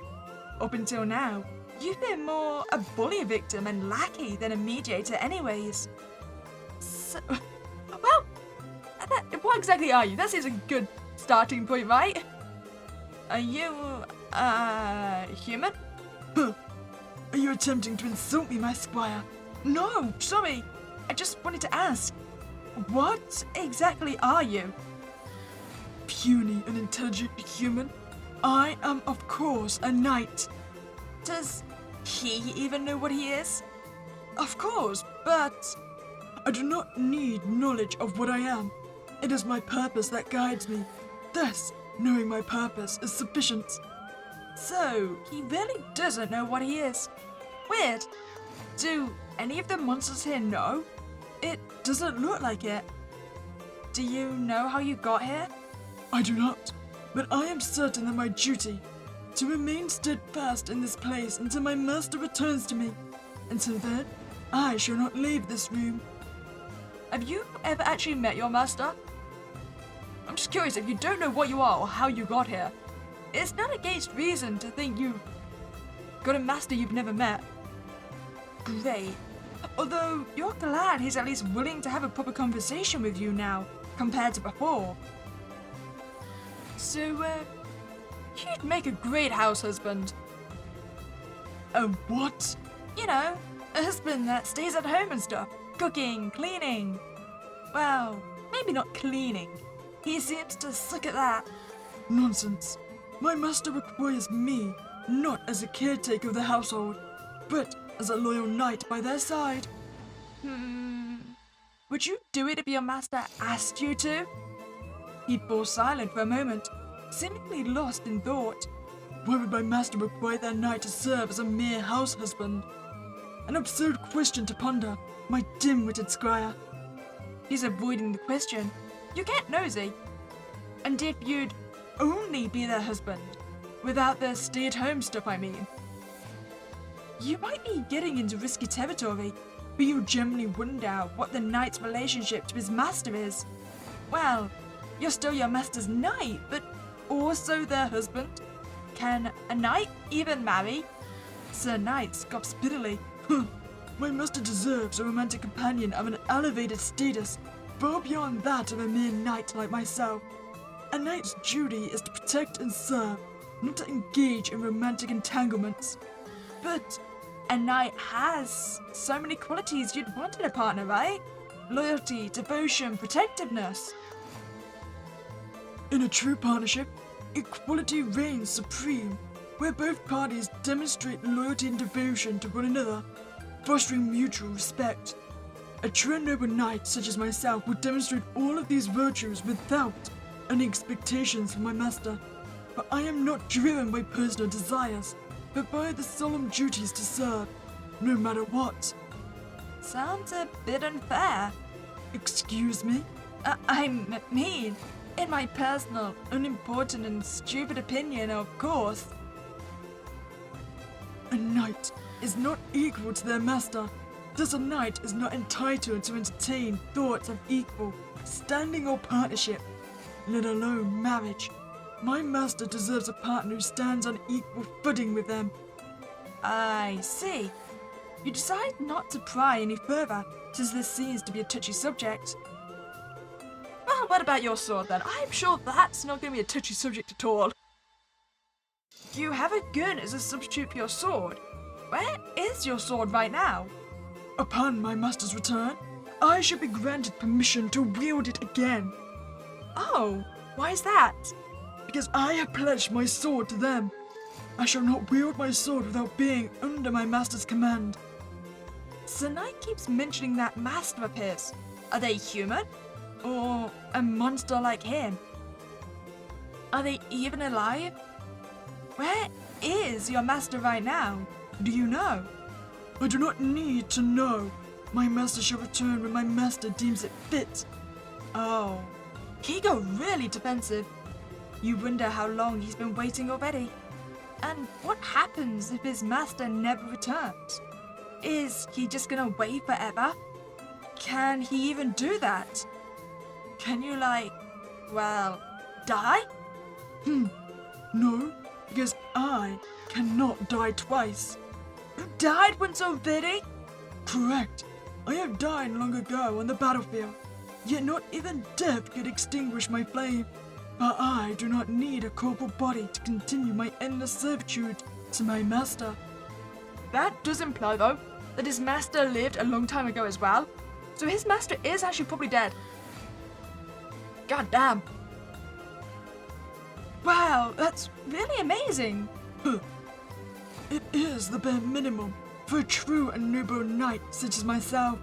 Up until now, you've been more a bully victim and lackey than a mediator anyways. So, well, what exactly are you? That seems a good starting point, right? Are you, human? Huh. Are you attempting to insult me, my squire? No, sorry. I just wanted to ask, what exactly are you? Puny and intelligent human? I am, of course, a knight. Does he even know what he is? Of course, but I do not need knowledge of what I am. It is my purpose that guides me. Thus, knowing my purpose is sufficient. So, he really doesn't know what he is. Weird. Do any of the monsters here know? It doesn't look like it. Do you know how you got here? I do not, but I am certain that my duty to remain steadfast in this place until my master returns to me. Until then, I shall not leave this room. Have you ever actually met your master? I'm just curious, if you don't know what you are or how you got here, it's not against reason to think you've got a master you've never met. Great. Although, you're glad he's at least willing to have a proper conversation with you now, compared to before. So, you'd make a great house husband. A what? You know, a husband that stays at home and stuff. Cooking, cleaning. Well, maybe not cleaning. He seems to suck at that. Nonsense. My master requires me, not as a caretaker of the household, but as a loyal knight by their side. Would you do it if your master asked you to? He falls silent for a moment, seemingly lost in thought. Why would my master require their knight to serve as a mere house husband? An absurd question to ponder, my dim-witted squire. He's avoiding the question. You get nosy. And if you'd only be their husband, without the stay-at-home stuff, I mean, you might be getting into risky territory, but you generally wonder what the knight's relationship to his master is. Well, you're still your master's knight, but also their husband. Can a knight even marry? Sir Knight scoffs bitterly. My master deserves a romantic companion of an elevated status, far beyond that of a mere knight like myself. A knight's duty is to protect and serve, not to engage in romantic entanglements. But a knight has so many qualities you'd want in a partner, right? Loyalty, devotion, protectiveness. In a true partnership, equality reigns supreme, where both parties demonstrate loyalty and devotion to one another, fostering mutual respect. A true and noble knight such as myself would demonstrate all of these virtues without any expectations from my master, for I am not driven by personal desires, but by the solemn duties to serve, no matter what. Sounds a bit unfair. Excuse me? I mean, in my personal, unimportant and stupid opinion, of course. A knight is not equal to their master. Thus a knight is not entitled to entertain thoughts of equal standing or partnership, let alone marriage. My master deserves a partner who stands on equal footing with them. I see. You decide not to pry any further, since this seems to be a touchy subject. Well, what about your sword then? I'm sure that's not going to be a touchy subject at all. You have a gun as a substitute for your sword. Where is your sword right now? Upon my master's return, I shall be granted permission to wield it again. Oh, why is that? Because I have pledged my sword to them. I shall not wield my sword without being under my master's command. Sir Knight keeps mentioning that master of his. Are they human? Or a monster like him? Are they even alive? Where is your master right now? Do you know? I do not need to know. My master shall return when my master deems it fit. Oh, he got really defensive. You wonder how long he's been waiting already. And what happens if his master never returns? Is he just gonna wait forever? Can he even do that? Can you die? No, because I cannot die twice. You died once already? Correct. I have died long ago on the battlefield, yet not even death could extinguish my flame. But I do not need a corporal body to continue my endless servitude to my master. That does imply, though, that his master lived a long time ago as well. So his master is actually probably dead. God damn. Wow, that's really amazing. It is the bare minimum for a true and noble knight such as myself.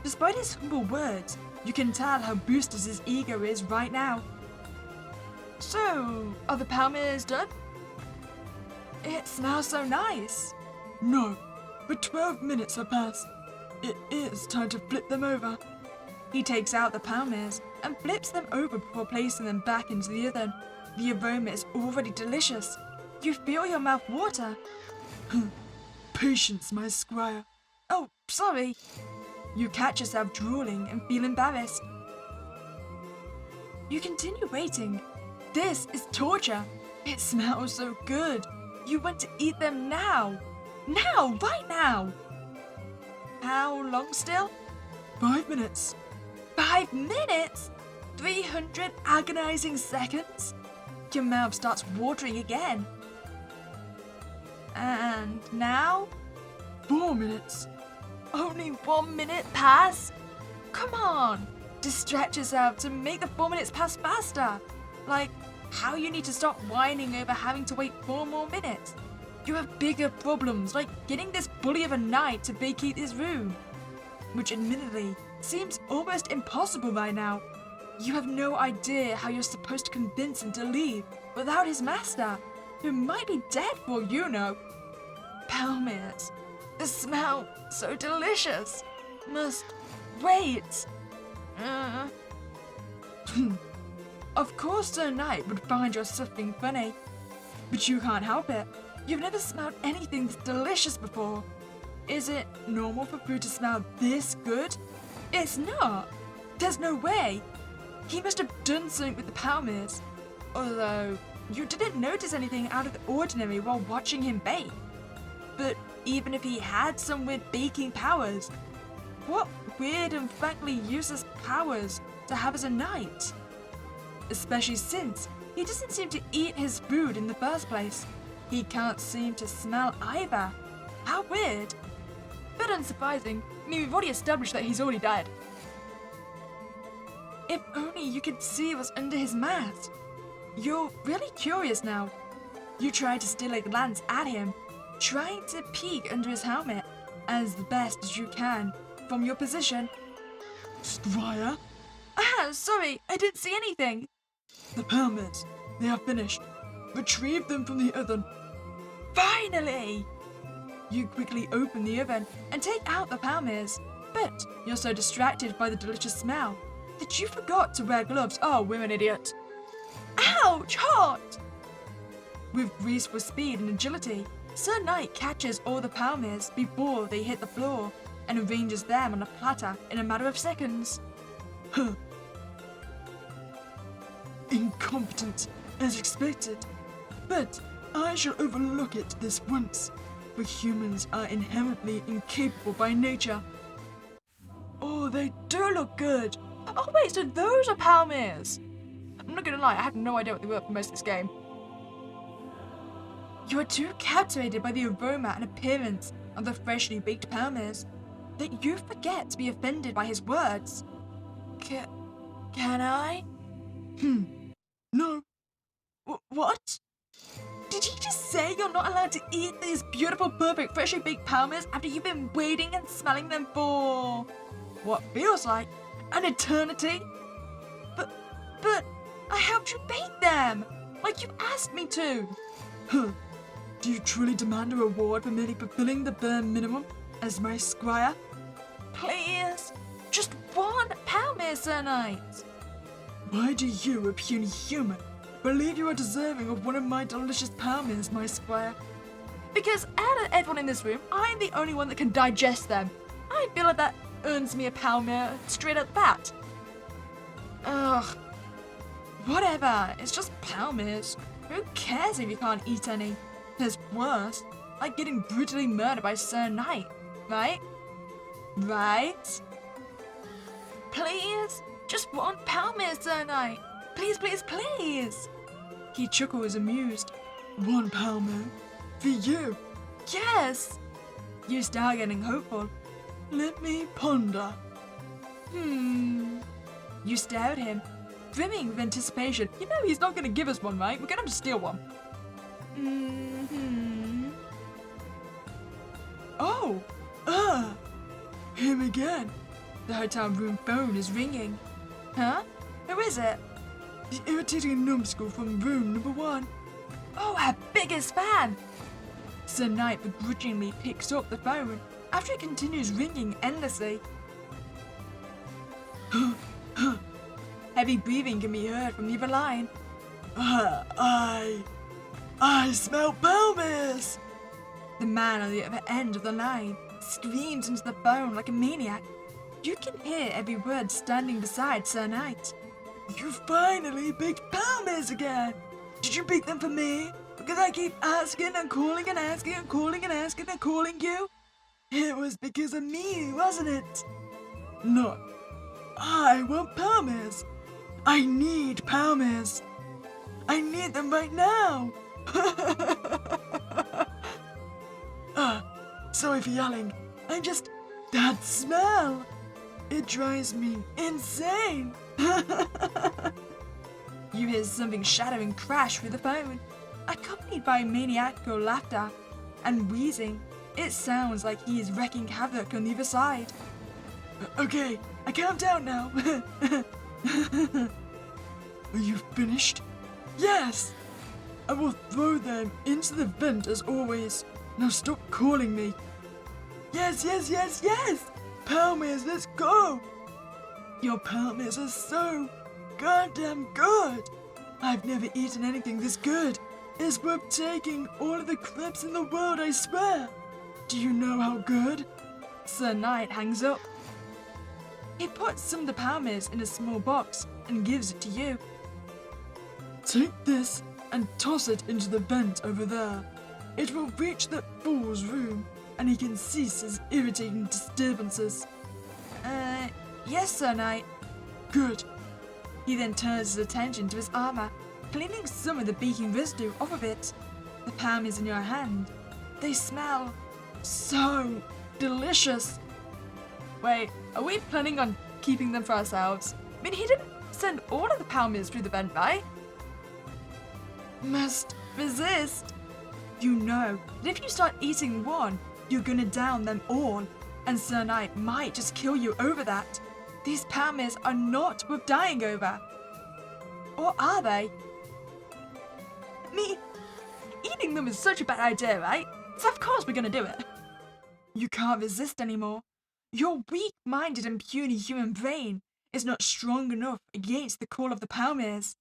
Despite his humble words, you can tell how boosted his ego is right now. So, are the palmers done? It smells so nice. No, but 12 minutes have passed. It is time to flip them over. He takes out the palmers and flips them over before placing them back into the oven. The aroma is already delicious. You feel your mouth water. Patience, my squire. Oh, sorry. You catch yourself drooling and feel embarrassed. You continue waiting. This is torture. It smells so good. You want to eat them now. Now, right now. How long still? 5 minutes. 5 minutes? 300 agonizing seconds? Your mouth starts watering again. And now? 4 minutes. Only 1 minute pass? Come on! Distract yourself to make the 4 minutes pass faster. Like, how you need to stop whining over having to wait 4 more minutes. You have bigger problems, like getting this bully of a knight to vacate his room. Which admittedly seems almost impossible right now. You have no idea how you're supposed to convince him to leave without his master, who might be dead for all you know. Palmers, the smell so delicious. Must wait. Of course Sir Knight would find your something funny, but you can't help it. You've never smelled anything this delicious before. Is it normal for food to smell this good? It's not. There's no way. He must have done something with the palmers. Although, you didn't notice anything out of the ordinary while watching him bake. But even if he had some weird baking powers, what weird and frankly useless powers to have as a knight? Especially since he doesn't seem to eat his food in the first place. He can't seem to smell either. How weird. But unsurprising, I mean, we've already established that he's already died. If only you could see what's under his mask. You're really curious now. You try to steal a glance at him, trying to peek under his helmet as best as you can from your position. Squire? Sorry, I didn't see anything. The palmers, they are finished. Retrieve them from the oven. Finally! You quickly open the oven and take out the palmers, but you're so distracted by the delicious smell that you forgot to wear gloves. Oh, we're an idiot. Ouch, hot! With graceful speed and agility, Sir Knight catches all the palmers before they hit the floor and arranges them on a platter in a matter of seconds. Incompetent, as expected. But I shall overlook it this once, for humans are inherently incapable by nature. Oh, they do look good. Oh wait, so those are palmers. I'm not gonna lie, I had no idea what they were for most of this game. You are too captivated by the aroma and appearance of the freshly baked palmers that you forget to be offended by his words. Can I? No. What? Did he just say you're not allowed to eat these beautiful, perfect, freshly baked palmers after you've been waiting and smelling them for what feels like an eternity? But I helped you bake them, like you asked me to. Huh. Do you truly demand a reward for merely fulfilling the bare minimum as my squire? Please, just one Palmyr, Sir Knight. Why do you, a puny human, believe you are deserving of one of my delicious Palmyrs, my squire? Because out of everyone in this room, I'm the only one that can digest them. I feel like that earns me a Palmyr straight at the bat. Ugh. Whatever, it's just Palmyrs. Who cares if you can't eat any? There's worse, like getting brutally murdered by Sir Knight, right? Right? Please, just one Palmyr, Sir Knight. Please, please, please. He chuckles, amused. One Palmyr? For you? Yes. You start getting hopeful. Let me ponder. You stare at him, brimming with anticipation. You know he's not going to give us one, right? We're going to have to steal one. Oh! Him again. The hotel room phone is ringing. Huh? Who is it? The irritating numbskull from room number 1. Oh, our biggest fan! Sir Knight begrudgingly picks up the phone after it continues ringing endlessly. Heavy breathing can be heard from the other line. I smell Palmyrs! The man on the other end of the line screams into the phone like a maniac. You can hear every word standing beside Sir Knight. You finally picked Palmyrs again! Did you pick them for me? Because I keep asking and calling and asking and calling and asking and calling you? It was because of me, wasn't it? Look, I want Palmyrs. I need Palmyrs. I need them right now. Sorry for yelling. That smell. It drives me insane. You hear something shatter and crash through the phone, accompanied by maniacal laughter and wheezing. It sounds like he is wreaking havoc on the other side. Okay, I calm down now. Are you finished? Yes! I will throw them into the vent as always. Now stop calling me. Yes! Palmyrs, let's go! Your Palmyrs are so goddamn good! I've never eaten anything this good. It's worth taking all of the crabs in the world, I swear. Do you know how good? Sir Knight hangs up. He puts some of the Palmyrs in a small box and gives it to you. Take this and toss it into the vent over there. It will reach that fool's room and he can cease his irritating disturbances. Yes, Sir Knight. Good. He then turns his attention to his armor, cleaning some of the baking residue off of it. The Palmyrs in your hand. They smell so delicious. Wait, are we planning on keeping them for ourselves? I mean, he didn't send all of the Palmyrs through the vent, right? Must resist. You know that if you start eating one, you're gonna down them all, and Sir Knight might just kill you over that. These Palmyrs are not worth dying over. Or are they? Me, eating them is such a bad idea, right? So of course we're gonna do it. You can't resist anymore. Your weak-minded and puny human brain is not strong enough against the call of the Palmyrs.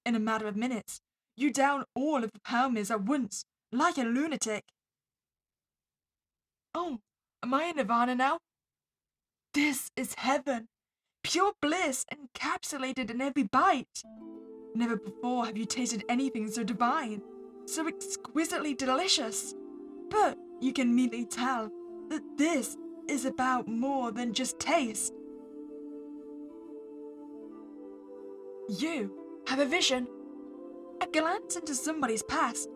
In a matter of minutes, you down all of the Palmyrs at once, like a lunatic. Oh, am I in Nirvana now? This is heaven. Pure bliss encapsulated in every bite. Never before have you tasted anything so divine, so exquisitely delicious. But you can immediately tell that this is about more than just taste. You have a vision. A glance into somebody's past,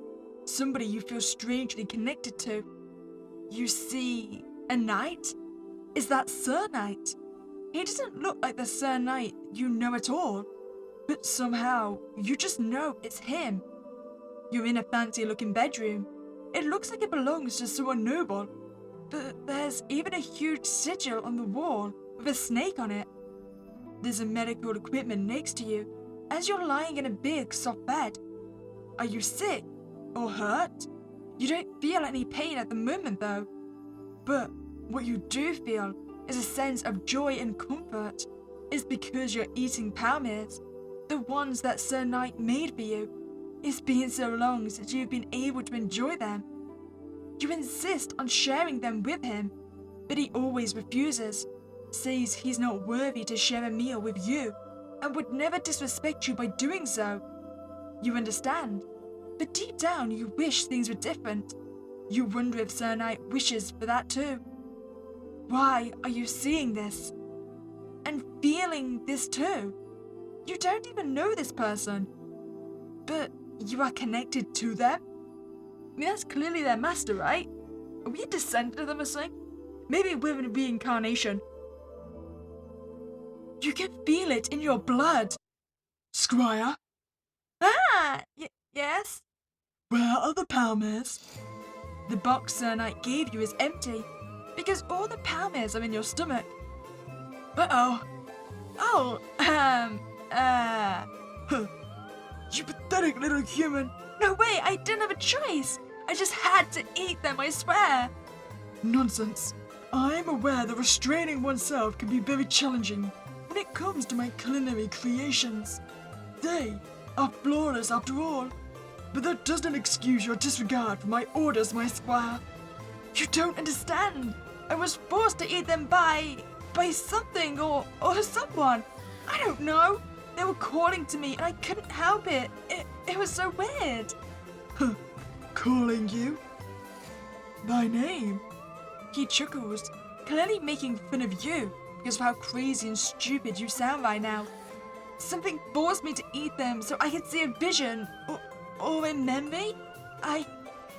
somebody you feel strangely connected to. You see a knight? Is that Sir Knight? He doesn't look like the Sir Knight you know at all, but somehow you just know it's him. You're in a fancy-looking bedroom. It looks like it belongs to someone noble, but there's even a huge sigil on the wall with a snake on it. There's a medical equipment next to you as you're lying in a big, soft bed. Are you sick? or hurt. You don't feel any pain at the moment though. But what you do feel is a sense of joy and comfort. It's because you're eating palmiers, the ones that Sir Knight made for you. It's been so long since you've been able to enjoy them. You insist on sharing them with him, but he always refuses, says he's not worthy to share a meal with you, and would never disrespect you by doing so. You understand, but deep down you wish things were different. You wonder if Sir Knight wishes for that too. Why are you seeing this? And feeling this too? You don't even know this person, but you are connected to them? I mean, that's clearly their master, right? Are we a descendant of them or something? Maybe we're a reincarnation. You can feel it in your blood. Squire, Ah, yes? where are the palmiers? The box Sir Knight gave you is empty, because all the palmiers are in your stomach. Uh-oh. Oh, Huh. You pathetic little human. no way, I didn't have a choice. I just had to eat them, I swear. Nonsense. I'm aware that restraining oneself can be very challenging when it comes to my culinary creations. They are flawless after all. But that doesn't excuse your disregard for my orders, my squire. You don't understand. I was forced to eat them by something or someone. I don't know. They were calling to me and I couldn't help it. It was so weird. Huh. Calling you? By name? He chuckles, clearly making fun of you because of how crazy and stupid you sound right now. Something forced me to eat them so I could see a vision or a memory. I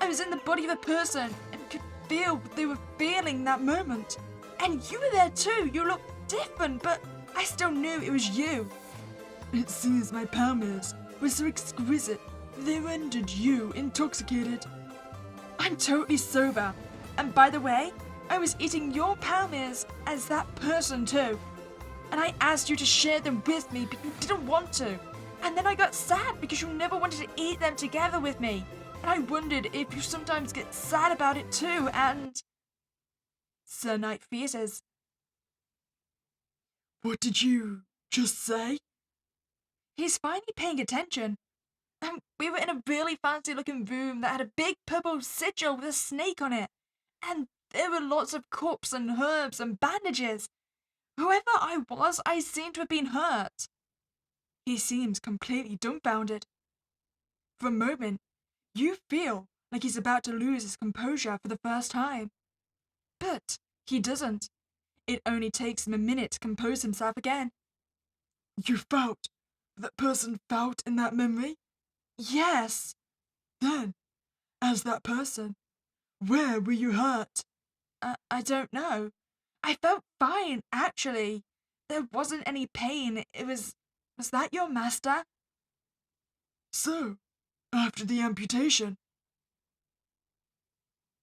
was in the body of a person and could feel what they were feeling that moment. And you were there too. You looked different, but I still knew it was you. It seems my palmiers were so exquisite they rendered you intoxicated. I'm totally sober. And by the way, I was eating your palmiers as that person too. And I asked you to share them with me, but you didn't want to. And then I got sad because you never wanted to eat them together with me. And I wondered if you sometimes get sad about it too, and... Sir Knight freezes. What did you just say? He's finally paying attention. We were in a really fancy looking room that had a big purple sigil with a snake on it. And there were lots of cups and herbs and bandages. Whoever I was, I seemed to have been hurt. He seems completely dumbfounded. For a moment, you feel like he's about to lose his composure for the first time. But he doesn't. It only takes him a minute to compose himself again. You felt? That person felt in that memory? Yes. Then, as that person, where were you hurt? I don't know. I felt fine, actually. There wasn't any pain. Was that your master? So, after the amputation?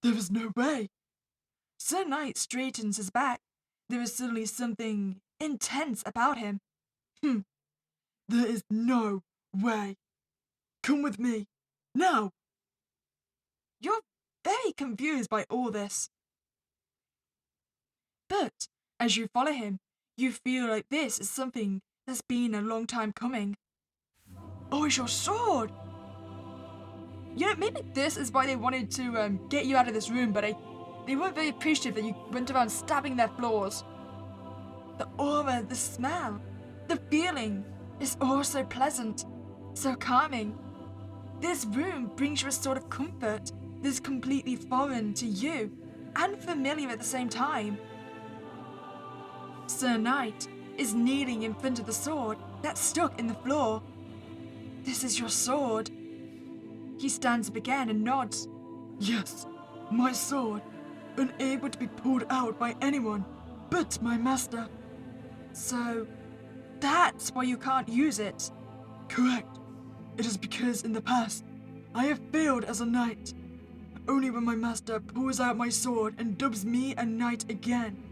There was no way. Sir Knight straightens his back. There is suddenly something intense about him. There is no way. Come with me. Now! You're very confused by all this. But as you follow him, you feel like this is something that's been a long time coming. Oh, it's your sword! You know, maybe this is why they wanted to get you out of this room, but they weren't very appreciative that you went around stabbing their floors. The aura, the smell, the feeling is all so pleasant, so calming. This room brings you a sort of comfort that's completely foreign to you and familiar at the same time. Sir Knight is kneeling in front of the sword that's stuck in the floor. This is your sword. He stands up again and nods. Yes, my sword, unable to be pulled out by anyone but my master. So, that's why you can't use it. Correct. It is because in the past, I have failed as a knight. Only when my master pulls out my sword and dubs me a knight again,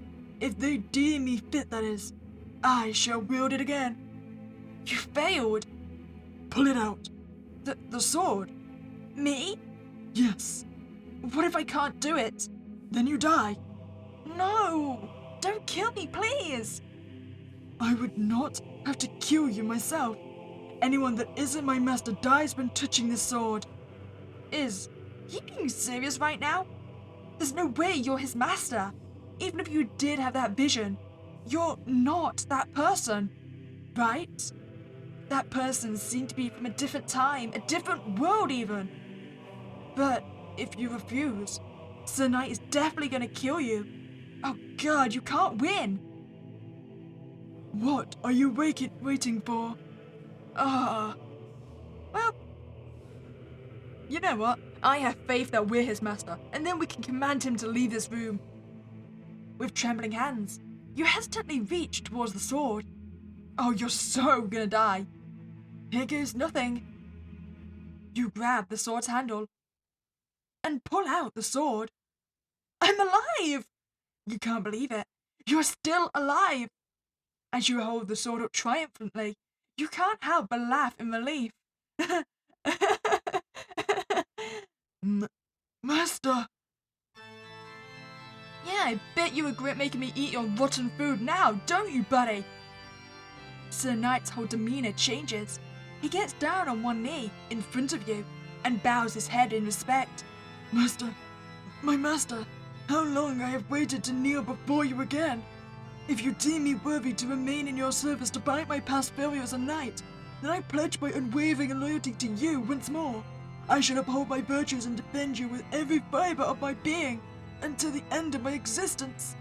if they deem me fit, that is, I shall wield it again. You failed. Pull it out. The sword? Me? Yes. What if I can't do it? Then you die. No! Don't kill me, please! I would not have to kill you myself. Anyone that isn't my master dies when touching this sword. Is he being serious right now? There's no way you're his master. Even if you did have that vision, you're not that person, right? That person seemed to be from a different time, a different world even. But if you refuse, Sir Knight is definitely gonna kill you. Oh God, you can't win. What are you waiting for? Well, you know what? I have faith that we're his master, and then we can command him to leave this room. With trembling hands, you hesitantly reach towards the sword. Oh, you're so gonna die. Here goes nothing. You grab the sword's handle and pull out the sword. I'm alive! You can't believe it. You're still alive. As you hold the sword up triumphantly, you can't help but laugh in relief. Master! Yeah, I bet you regret making me eat your rotten food now, don't you, buddy? Sir Knight's whole demeanor changes. He gets down on one knee in front of you and bows his head in respect. Master, my master, how long I have waited to kneel before you again. If you deem me worthy to remain in your service despite my past failure as a knight, then I pledge my unwavering loyalty to you once more. I shall uphold my virtues and defend you with every fiber of my being until the end of my existence.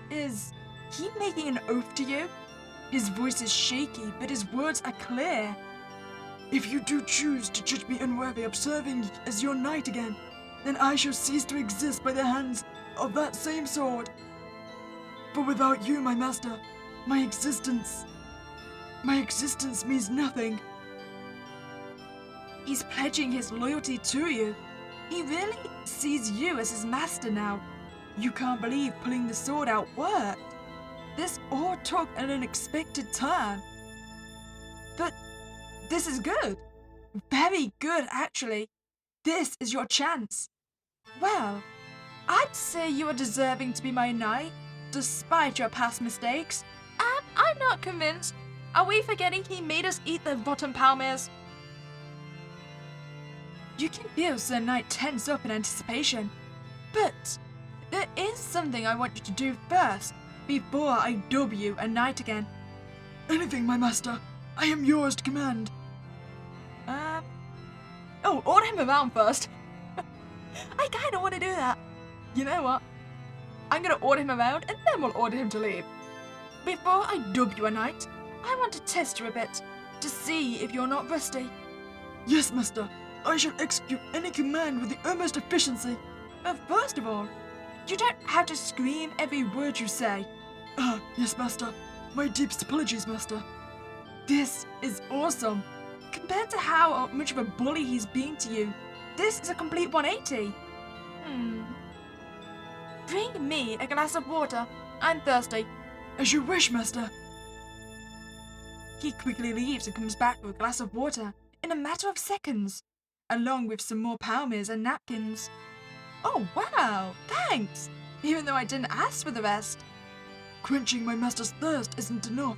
Is he making an oath to you? His voice is shaky, but his words are clear. If you do choose to judge me unworthy of serving as your knight again, then I shall cease to exist by the hands of that same sword. For without you, my master, my existence means nothing. He's pledging his loyalty to you. He really sees you as his master now. You can't believe pulling the sword out worked. This all took an unexpected turn. But this is good. Very good, actually. This is your chance. Well, I'd say you are deserving to be my knight, despite your past mistakes. And I'm not convinced. Are we forgetting he made us eat the rotten palmers? You can feel Sir Knight tense up in anticipation. But there is something I want you to do first, before I dub you a knight again. Anything, my master. I am yours to command. Order him around first. I kinda wanna do that. You know what? I'm gonna order him around and then we'll order him to leave. Before I dub you a knight, I want to test you a bit, to see if you're not rusty. Yes, master. I shall execute any command with the utmost efficiency. But first of all, you don't have to scream every word you say. Yes, master. My deepest apologies, master. This is awesome. Compared to how much of a bully he's been to you, this is a complete 180. Bring me a glass of water. I'm thirsty. As you wish, master. He quickly leaves and comes back with a glass of water in a matter of seconds, along with some more palmers and napkins. Oh wow, thanks! Even though I didn't ask for the rest. Quenching my master's thirst isn't enough.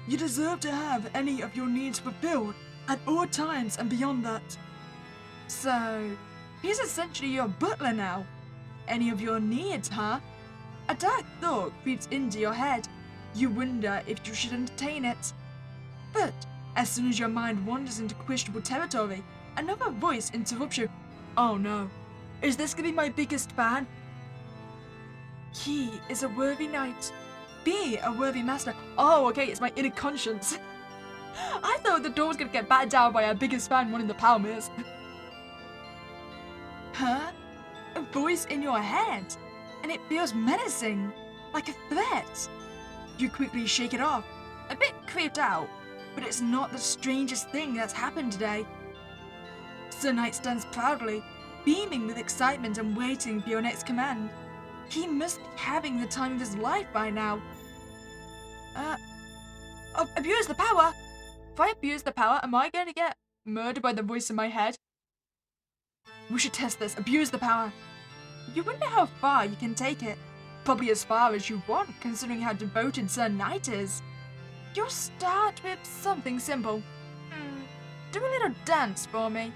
You deserve to have any of your needs fulfilled at all times and beyond that. So, he's essentially your butler now. Any of your needs, huh? A dark thought creeps into your head. You wonder if you should entertain it. But as soon as your mind wanders into questionable territory, another voice interrupts you. Oh no, is this gonna be my biggest fan? He is a worthy knight. Be a worthy master. Oh, okay, it's my inner conscience. I thought the door was gonna get battered down by our biggest fan wanting the palmers. Huh? A voice in your head, and it feels menacing, like a threat. You quickly shake it off, a bit creeped out, but it's not the strangest thing that's happened today. Sir Knight stands proudly, beaming with excitement and waiting for your next command. He must be having the time of his life by now. Abuse the power! If I abuse the power, am I going to get murdered by the voice in my head? We should test this, abuse the power. You wonder how far you can take it. Probably as far as you want, considering how devoted Sir Knight is. You'll start with something simple. Do a little dance for me.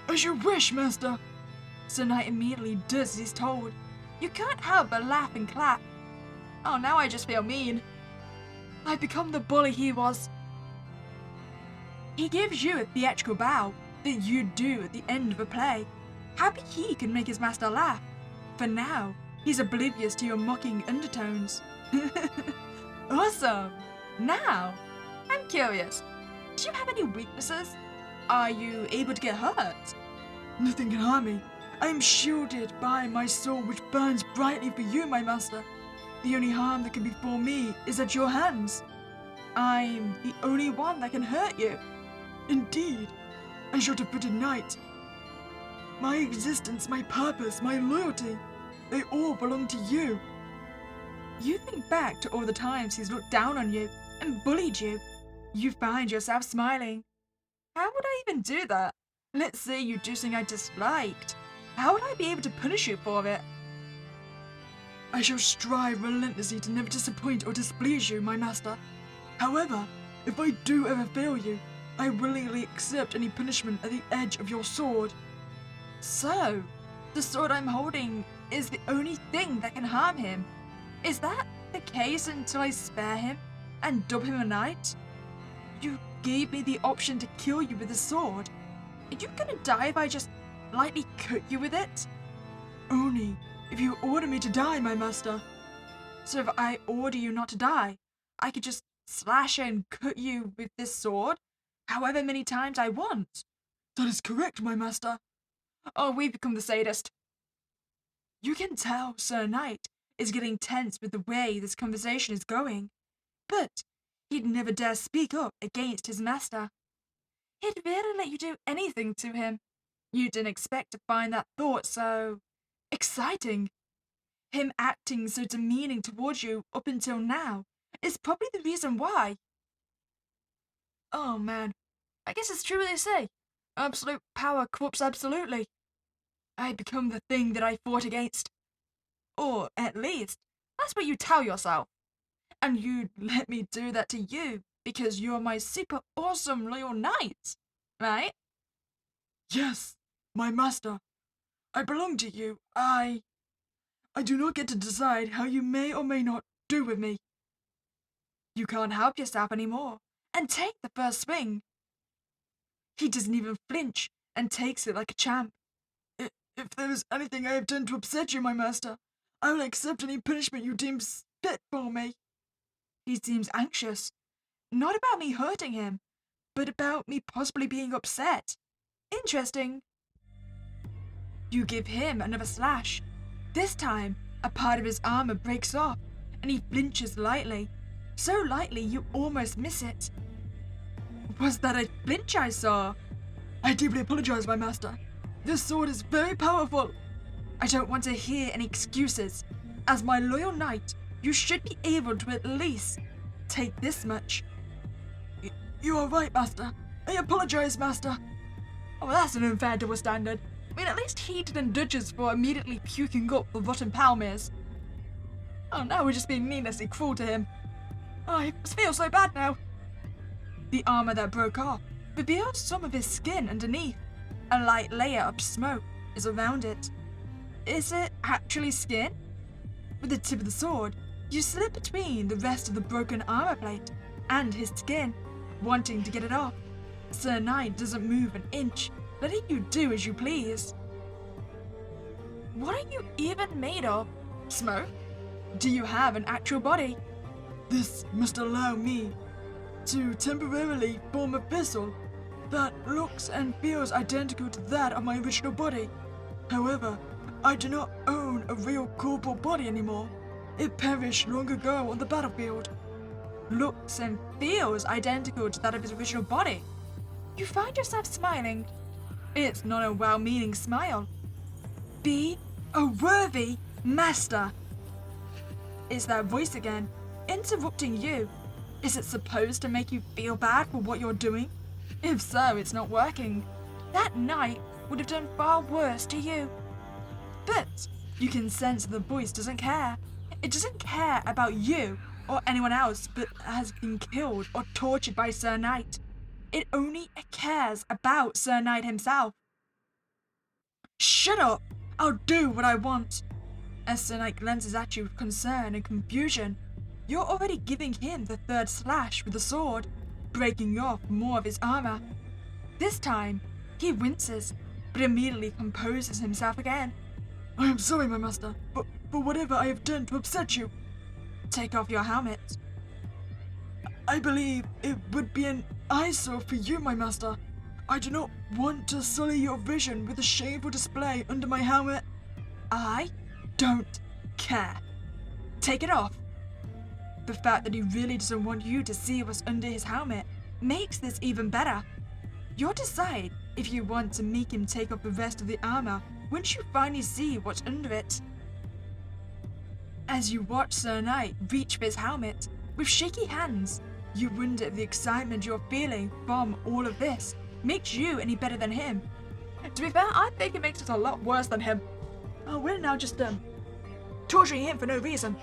As you wish, Master. Sir Knight immediately does as he's told. You can't help but laugh and clap. Oh, now I just feel mean. I've become the bully he was. He gives you a theatrical bow that you do at the end of a play. Happy he can make his master laugh. For now, he's oblivious to your mocking undertones. Awesome! Now, I'm curious. Do you have any weaknesses? Are you able to get hurt? Nothing can harm me. I am shielded by my soul which burns brightly for you, my master. The only harm that can befall me is at your hands. I'm the only one that can hurt you. Indeed, as your devoted knight. My existence, my purpose, my loyalty, they all belong to you. You think back to all the times he's looked down on you and bullied you. You find yourself smiling. How would I even do that? Let's say you do something I disliked. How would I be able to punish you for it? I shall strive relentlessly to never disappoint or displease you, my master. However, if I do ever fail you, I willingly accept any punishment at the edge of your sword. So, the sword I'm holding is the only thing that can harm him. Is that the case until I spare him and dub him a knight? You gave me the option to kill you with the sword. Are you gonna die if I just lightly cut you with it? Only if you order me to die, my master. So if I order you not to die, I could just slash and cut you with this sword however many times I want. That is correct, my master. Oh, we've become the sadist. You can tell Sir Knight is getting tense with the way this conversation is going, but he'd never dare speak up against his master. He'd really let you do anything to him. You didn't expect to find that thought so exciting. Him acting so demeaning towards you up until now is probably the reason why. Oh man, I guess it's true what they say. Absolute power corrupts absolutely. I become the thing that I fought against. Or at least, that's what you tell yourself. And you'd let me do that to you because you're my super awesome loyal knight, right? Yes, my master. I belong to you. I do not get to decide how you may or may not do with me. You can't help yourself anymore and take the first swing. He doesn't even flinch and takes it like a champ. If there is anything I have done to upset you, my master, I will accept any punishment you deem fit for me. He seems anxious. Not about me hurting him, but about me possibly being upset. Interesting. You give him another slash. This time, a part of his armor breaks off, and he flinches lightly. So lightly you almost miss it. Was that a flinch I saw? I deeply apologize, my master. This sword is very powerful. I don't want to hear any excuses. As my loyal knight, you should be able to at least take this much. You are right, master. I apologize, master. Oh, that's an unfair double standard. I mean, at least he didn't judge us for immediately puking up the rotten palmers. Oh, now we're just being needlessly cruel to him. Oh, I feel so bad now. The armor that broke off reveals some of his skin underneath. A light layer of smoke is around it. Is it actually skin? With the tip of the sword, you slip between the rest of the broken armor plate and his skin, wanting to get it off. Sir Knight doesn't move an inch, letting you do as you please. What are you even made of? Smoke? Do you have an actual body? This must allow me to temporarily form a vessel that looks and feels identical to that of my original body. However, I do not own a real corporal body anymore. It perished long ago on the battlefield. Looks and feels identical to that of his original body. You find yourself smiling. It's not a well-meaning smile. Be a worthy master. Is that voice again, interrupting you? Is it supposed to make you feel bad for what you're doing? If so, it's not working. That night, would have done far worse to you. But you can sense the voice doesn't care. It doesn't care about you or anyone else but has been killed or tortured by Sir Knight. It only cares about Sir Knight himself. Shut up! I'll do what I want. As Sir Knight glances at you with concern and confusion, you're already giving him the third slash with the sword, breaking off more of his armor. This time, he winces, but immediately composes himself again. I am sorry, my master, for whatever I have done to upset you. Take off your helmet. I believe it would be an eyesore for you, my master. I do not want to sully your vision with a shameful display under my helmet. I don't care. Take it off. The fact that he really doesn't want you to see what's under his helmet makes this even better. You'll decide if you want to make him take off the rest of the armor once you finally see what's under it. As you watch Sir Knight reach for his helmet, with shaky hands, you wonder if the excitement you're feeling from all of this makes you any better than him. To be fair, I think it makes us a lot worse than him. We're now just, torturing him for no reason.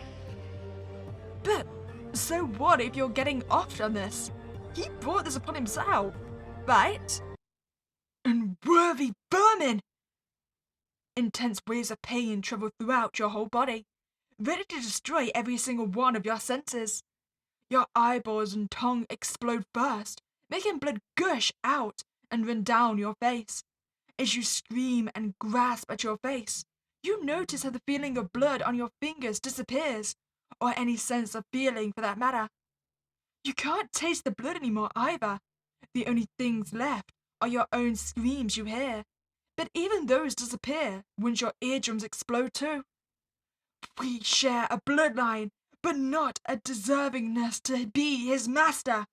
But, so what if you're getting off on this? He brought this upon himself, right? Unworthy vermin! Intense waves of pain travel throughout your whole body, ready to destroy every single one of your senses. Your eyeballs and tongue explode first, making blood gush out and run down your face. As you scream and grasp at your face, you notice how the feeling of blood on your fingers disappears, or any sense of feeling for that matter. You can't taste the blood anymore either. The only things left are your own screams you hear, but even those disappear once your eardrums explode too. We share a bloodline, but not a deservingness to be his master.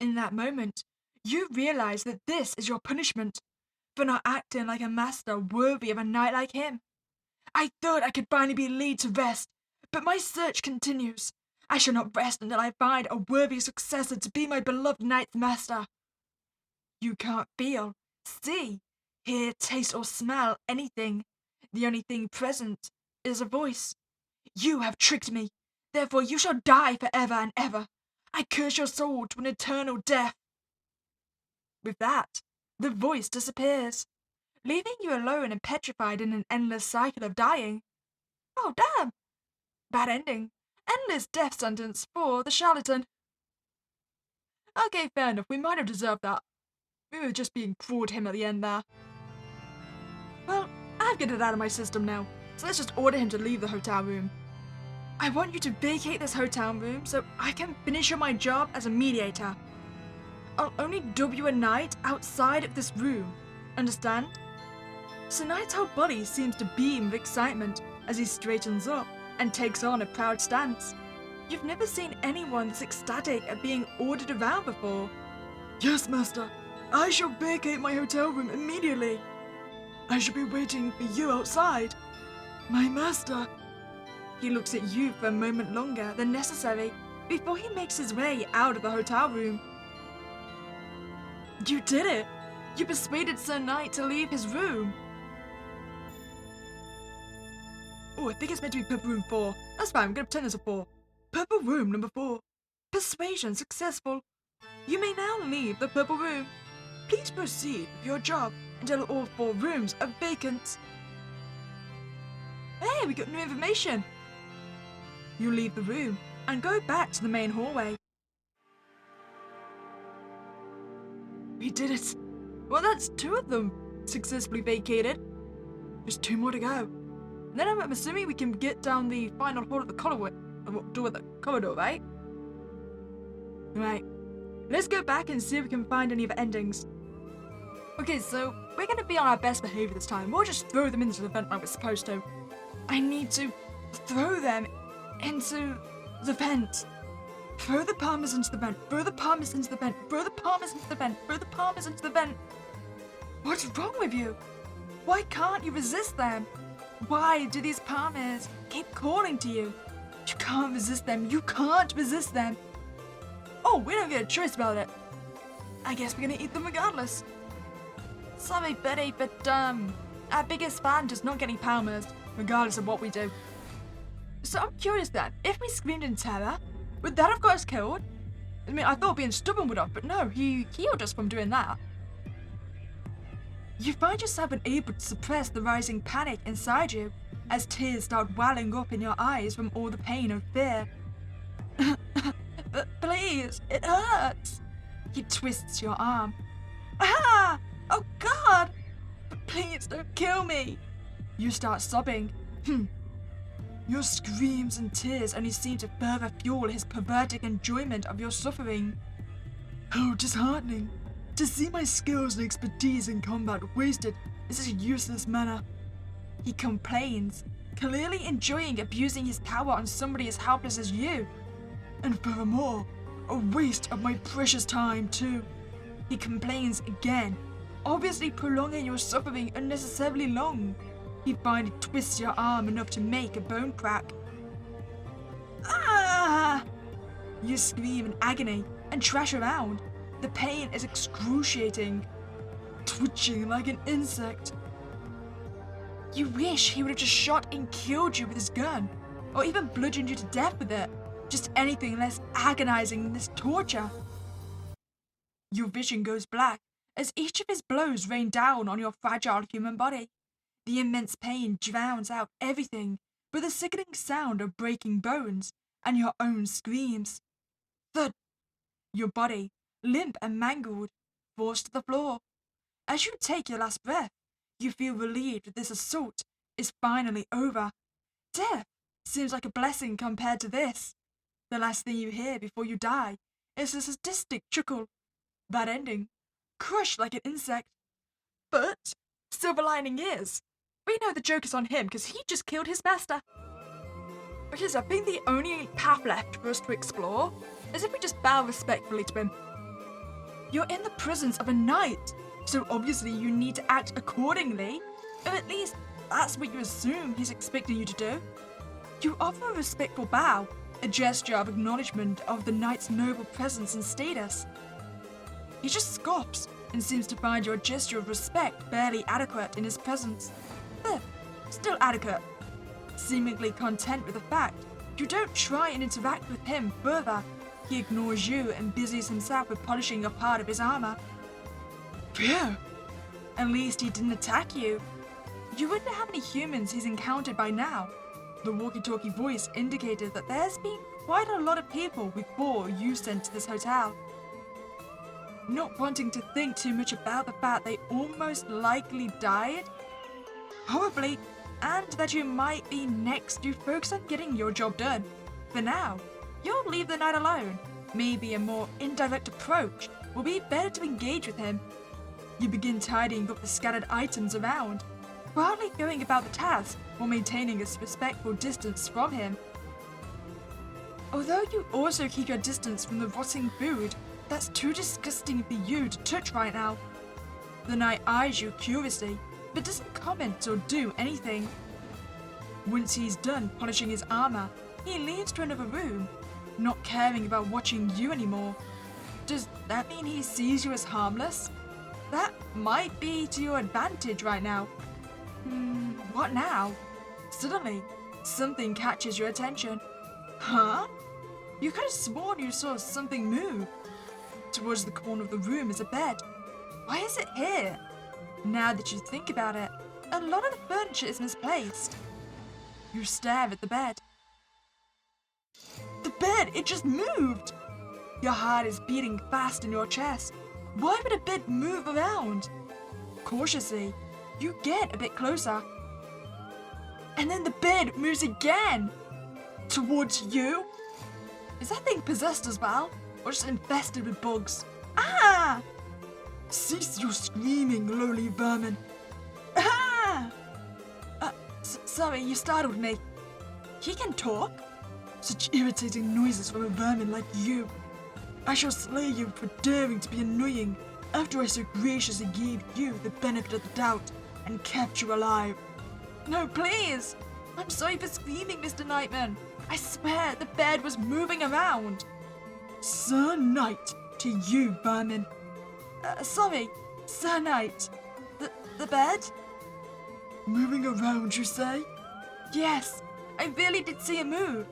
In that moment, you realize that this is your punishment for not acting like a master worthy of a knight like him. I thought I could finally be laid to rest, but my search continues. I shall not rest until I find a worthy successor to be my beloved knight's master. You can't feel, see, hear, taste, or smell anything. The only thing present is a voice. You have tricked me, therefore you shall die forever and ever. I curse your soul to an eternal death. With that, the voice disappears, leaving you alone and petrified in an endless cycle of dying. Oh, damn! Bad ending. Endless death sentence for the charlatan. Okay, fair enough, we might have deserved that. We were just being cruel to him at the end there. Well, I've got it out of my system now, so let's just order him to leave the hotel room. I want you to vacate this hotel room so I can finish up my job as a mediator. I'll only dub you a knight outside of this room, understand? Sir Knight's whole body seems to beam with excitement as he straightens up and takes on a proud stance. You've never seen anyone this ecstatic at being ordered around before. Yes, master. I shall vacate my hotel room immediately. I shall be waiting for you outside. My master. He looks at you for a moment longer than necessary before he makes his way out of the hotel room. You did it! You persuaded Sir Knight to leave his room. Oh, I think it's meant to be Purple Room 4. That's fine, I'm gonna pretend it's a 4. Purple Room number 4. Persuasion successful. You may now leave the Purple Room. Please proceed with your job until all 4 rooms are vacant. Hey, we got new information. You leave the room and go back to the main hallway. We did it. Well, that's 2 of them successfully vacated. Just 2 more to go. And then I'm assuming we can get down the final hall of the corridor, right? Right. Let's go back and see if we can find any of the endings. Okay, so we're gonna be on our best behavior this time. We'll just throw them into the vent like we're supposed to. I need to throw them into the vent. Throw the palmers into the vent. Throw the palmers into the vent. Throw the palmers into the vent. Throw the palmers into the vent. What's wrong with you? Why can't you resist them? Why do these palmers keep calling to you? You can't resist them. You can't resist them. Oh, we don't get a choice about it. I guess we're gonna eat them regardless. Sorry, Betty, but, our biggest fan does not get any palmers, regardless of what we do. So I'm curious then, if we screamed in terror, would that have got us killed? I mean, I thought being stubborn would have, but no, he healed us from doing that. You find yourself unable to suppress the rising panic inside you, as tears start welling up in your eyes from all the pain and fear. But please, it hurts. He twists your arm. Ah! Oh God! But please don't kill me. You start sobbing. Your screams and tears only seem to further fuel his perverted enjoyment of your suffering. How disheartening to see my skills and expertise in combat wasted in such a useless manner. He complains, clearly enjoying abusing his power on somebody as helpless as you. And furthermore, a waste of my precious time too. He complains again, obviously prolonging your suffering unnecessarily long. He finally twists your arm enough to make a bone crack. Ah! You scream in agony and trash around. The pain is excruciating. Twitching like an insect. You wish he would have just shot and killed you with his gun, or even bludgeoned you to death with it. Just anything less agonizing than this torture. Your vision goes black as each of his blows rain down on your fragile human body. The immense pain drowns out everything but the sickening sound of breaking bones and your own screams. Thud! Your body, limp and mangled, falls to the floor. As you take your last breath, you feel relieved that this assault is finally over. Death seems like a blessing compared to this. The last thing you hear before you die is a sadistic chuckle. That ending, crushed like an insect. But silver lining is, we know the joke is on him because he just killed his master. Because I think the only path left for us to explore is if we just bow respectfully to him. You're in the presence of a knight, so obviously you need to act accordingly, or at least that's what you assume he's expecting you to do. You offer a respectful bow, a gesture of acknowledgement of the knight's noble presence and status. He just scoffs and seems to find your gesture of respect barely adequate in his presence. But still adequate. Seemingly content with the fact you don't try and interact with him further, he ignores you and busies himself with polishing a part of his armor. Phew! At least he didn't attack you. You wonder how many humans he's encountered by now. The walkie-talkie voice indicated that there's been quite a lot of people before you sent to this hotel. Not wanting to think too much about the fact they almost likely died, probably, and that you might be next, you focus on getting your job done. For now, you'll leave the night alone. Maybe a more indirect approach will be better to engage with him. You begin tidying up the scattered items around, proudly going about the task while maintaining a respectful distance from him. Although you also keep your distance from the rotting food that's too disgusting for you to touch right now. The knight eyes you curiously, but doesn't comment or do anything. Once he's done polishing his armor, he leaves to another room, not caring about watching you anymore. Does that mean he sees you as harmless? That might be to your advantage right now. What now? Suddenly, something catches your attention. Huh? You could have sworn you saw something move. Towards the corner of the room is a bed. Why is it here? Now that you think about it, a lot of the furniture is misplaced. You stare at the bed. The bed, it just moved! Your heart is beating fast in your chest. Why would a bed move around? Cautiously, you get a bit closer. And then the bed moves again! Towards you? Is that thing possessed as well? Or just infested with bugs? Ah! Cease your screaming, lowly vermin. Ah! Sorry, you startled me. He can talk? Such irritating noises from a vermin like you. I shall slay you for daring to be annoying after I so graciously gave you the benefit of the doubt and kept you alive. No, please! I'm sorry for screaming, Mr. Nightman. I swear the bed was moving around. Sir Knight, to you, vermin. Sorry, Sir Knight. The bed? Moving around, you say? Yes, I really did see a move.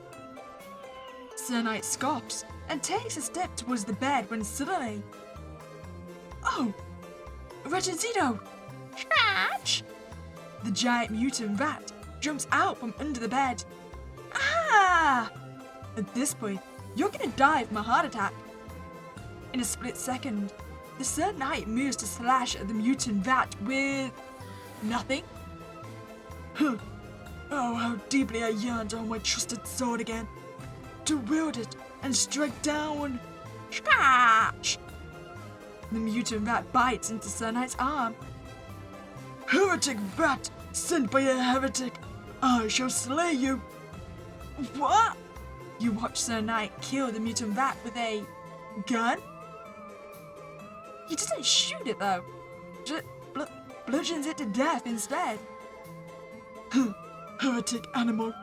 Sir Knight scoffs and takes a step towards the bed when suddenly... Oh! Ratoncito! Scratch! The giant mutant rat jumps out from under the bed. Ah! At this point, you're gonna die from a heart attack. In a split second, the Sir Knight moves to slash at the mutant rat with... nothing. Huh. Oh, how deeply I yearn to hold my trusted sword again. To wield it and strike down. Scratch! The mutant rat bites into Sir Knight's arm. Heretic rat, sent by a heretic, I shall slay you. What? You watch Sir Knight kill the mutant rat with a... gun? He doesn't shoot it though. Just bludgeons it to death instead. Heretic animal.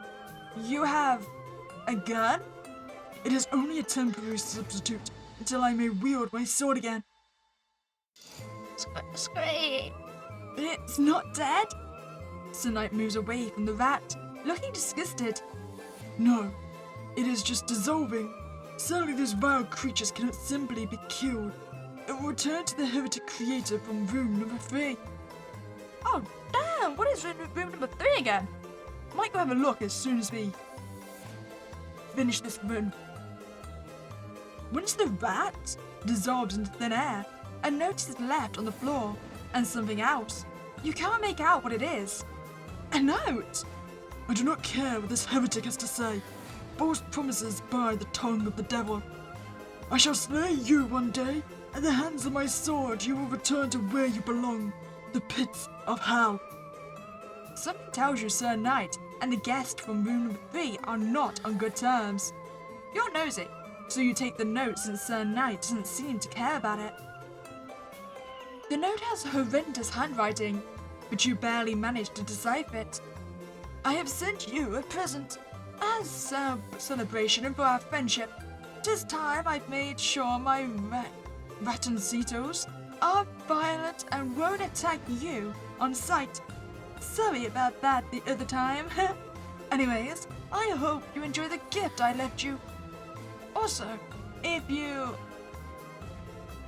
You have... a gun? It is only a temporary substitute until I may wield my sword again. Scream. It's not dead? Sir Knight moves away from the rat, looking disgusted. No, it is just dissolving. Sadly, these vile creatures cannot simply be killed. It will return to the heretic creator from room number 3. Oh, damn! What is room number 3 again? Might go have a look as soon as we finish this run. Once the rat dissolves into thin air, a note is left on the floor, and something else. You can't make out what it is. A note! I do not care what this heretic has to say. False promises by the tongue of the devil. I shall slay you one day. At the hands of my sword, you will return to where you belong, the pits of hell. Something tells you Sir Knight and the guest from room number 3 are not on good terms. You're nosy, so you take the note since Sir Knight doesn't seem to care about it. The note has horrendous handwriting, but you barely manage to decipher it. I have sent you a present as a celebration for our friendship. 'Tis time I've made sure my ratoncitos are violent and won't attack you on sight. Sorry about that the other time. Anyways, I hope you enjoy the gift I left you. Also, if you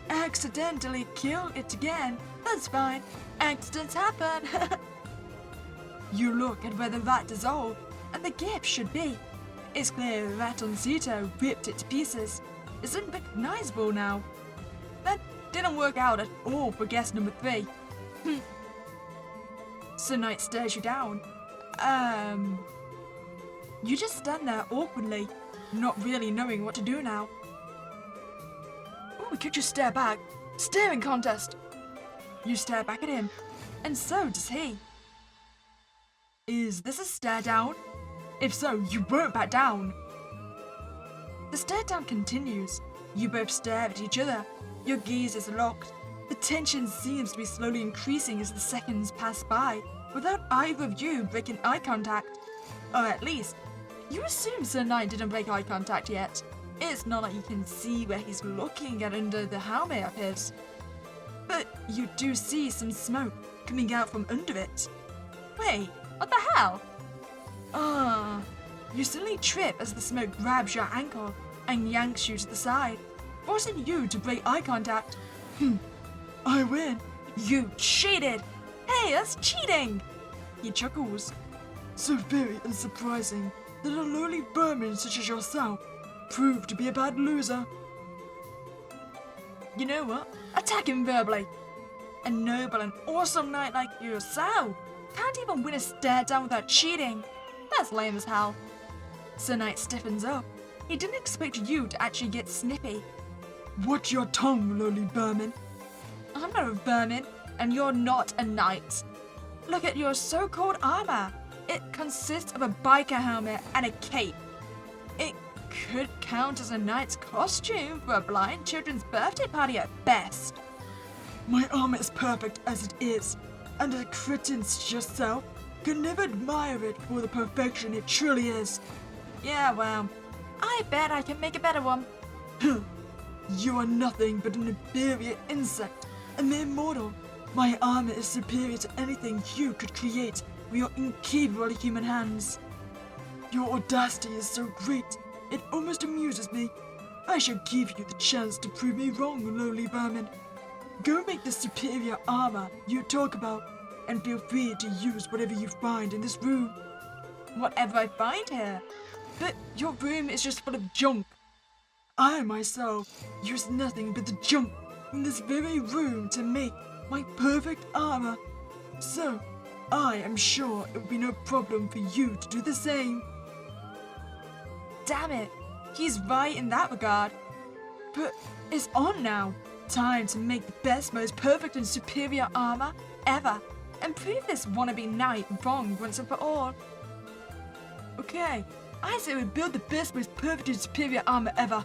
accidentally kill it again, that's fine. Accidents happen. You look at where the rat dissolved, and the gift should be. It's clear Ratoncito ripped it to pieces. It's unrecognizable now. That didn't work out at all for guest number 3. Sir Knight stares you down. You just stand there awkwardly, not really knowing what to do now. Oh, we could just stare back. Staring contest! You stare back at him, and so does he. Is this a stare down? If so, you won't back down. The stare down continues. You both stare at each other. Your gaze is locked. The tension seems to be slowly increasing as the seconds pass by, without either of you breaking eye contact. Or at least, you assume Sir Knight didn't break eye contact yet. It's not like you can see where he's looking at under the helmet of his. But you do see some smoke coming out from under it. Wait, what the hell? You suddenly trip as the smoke grabs your ankle and yanks you to the side, forcing you to break eye contact. I win. You cheated! Hey, that's cheating! He chuckles. So very unsurprising that a lowly vermin such as yourself proved to be a bad loser. You know what? Attack him verbally. A noble and awesome knight like yourself can't even win a stare down without cheating. That's lame as hell. Sir Knight stiffens up. He didn't expect you to actually get snippy. Watch your tongue, lowly vermin. I'm not a vermin, and you're not a knight. Look at your so-called armor. It consists of a biker helmet and a cape. It could count as a knight's costume for a blind children's birthday party at best. My armor is perfect as it is, and a cretin such as yourself can never admire it for the perfection it truly is. Yeah, well, I bet I can make a better one. You are nothing but an inferior insect, a mere mortal. My armor is superior to anything you could create with your incapable human hands. Your audacity is so great, it almost amuses me. I shall give you the chance to prove me wrong, lowly vermin. Go make the superior armor you talk about, and feel free to use whatever you find in this room. Whatever I find here. But your room is just full of junk. I myself use nothing but the junk from this very room to make my perfect armor. So, I am sure it will be no problem for you to do the same. Damn it, he's right in that regard. But it's on now. Time to make the best, most perfect and superior armor ever, and prove this wannabe knight wrong once and for all. Okay, I say we build the best, most perfect and superior armor ever.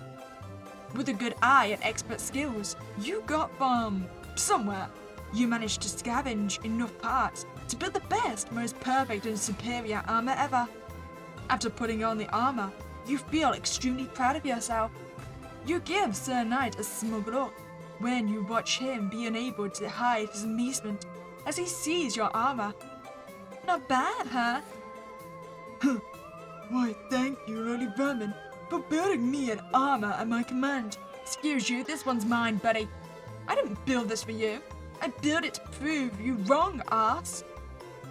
With a good eye and expert skills you got from somewhere, you managed to scavenge enough parts to build the best, most perfect and superior armor ever. After putting on the armor, you feel extremely proud of yourself. You give Sir Knight a smug look when you watch him be unable to hide his amazement as he sees your armor. Not bad, huh? Why, thank you, lowly vermin, for building me an armor at my command. Excuse you, this one's mine, buddy. I didn't build this for you. I built it to prove you wrong, arse.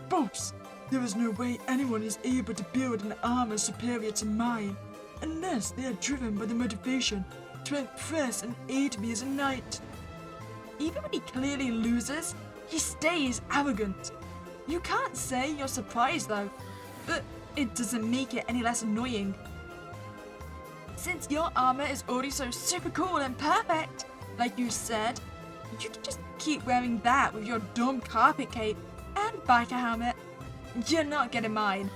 False! There is no way anyone is able to build an armor superior to mine, unless they are driven by the motivation to impress and aid me as a knight. Even when he clearly loses, he stays arrogant. You can't say you're surprised though, but it doesn't make it any less annoying. Since your armor is already so super cool and perfect, like you said, you can just keep wearing that with your dumb carpet cape and biker helmet. You're not getting mine.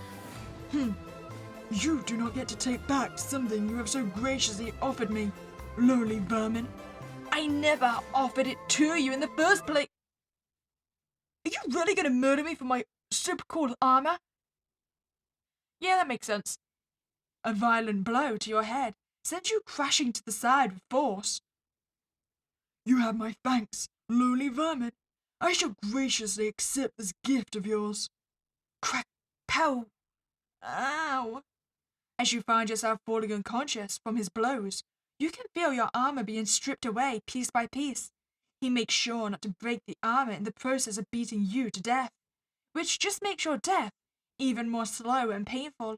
You do not get to take back something you have so graciously offered me, lowly vermin. I never offered it to you in the first place. Are you really gonna murder me for my super cool armor? Yeah, that makes sense. A violent blow to your head sends you crashing to the side with force. You have my thanks, lowly vermin. I shall graciously accept this gift of yours. Crack, pow, ow. As you find yourself falling unconscious from his blows, you can feel your armor being stripped away piece by piece. He makes sure not to break the armor in the process of beating you to death, which just makes your death even more slow and painful.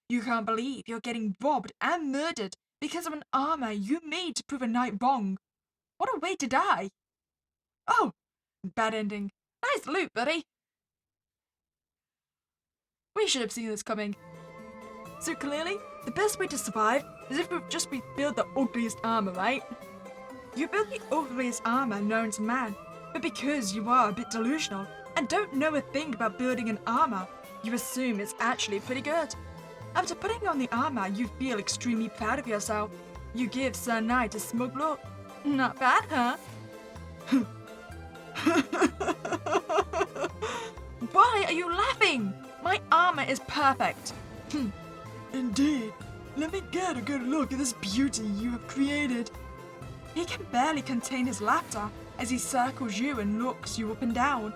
You can't believe you're getting robbed and murdered because of an armor you made to prove a knight wrong. What a way to die. Oh, bad ending. Nice loot, buddy. We should have seen this coming. So clearly, the best way to survive is if we just build the ugliest armor, right? You build the ugliest armor known to man, but because you are a bit delusional and don't know a thing about building an armor, you assume it's actually pretty good. After putting on the armor, you feel extremely proud of yourself. You give Sir Knight a smug look. Not bad, huh? Why are you laughing? My armor is perfect. Indeed. Let me get a good look at this beauty you have created. He can barely contain his laughter as he circles you and looks you up and down.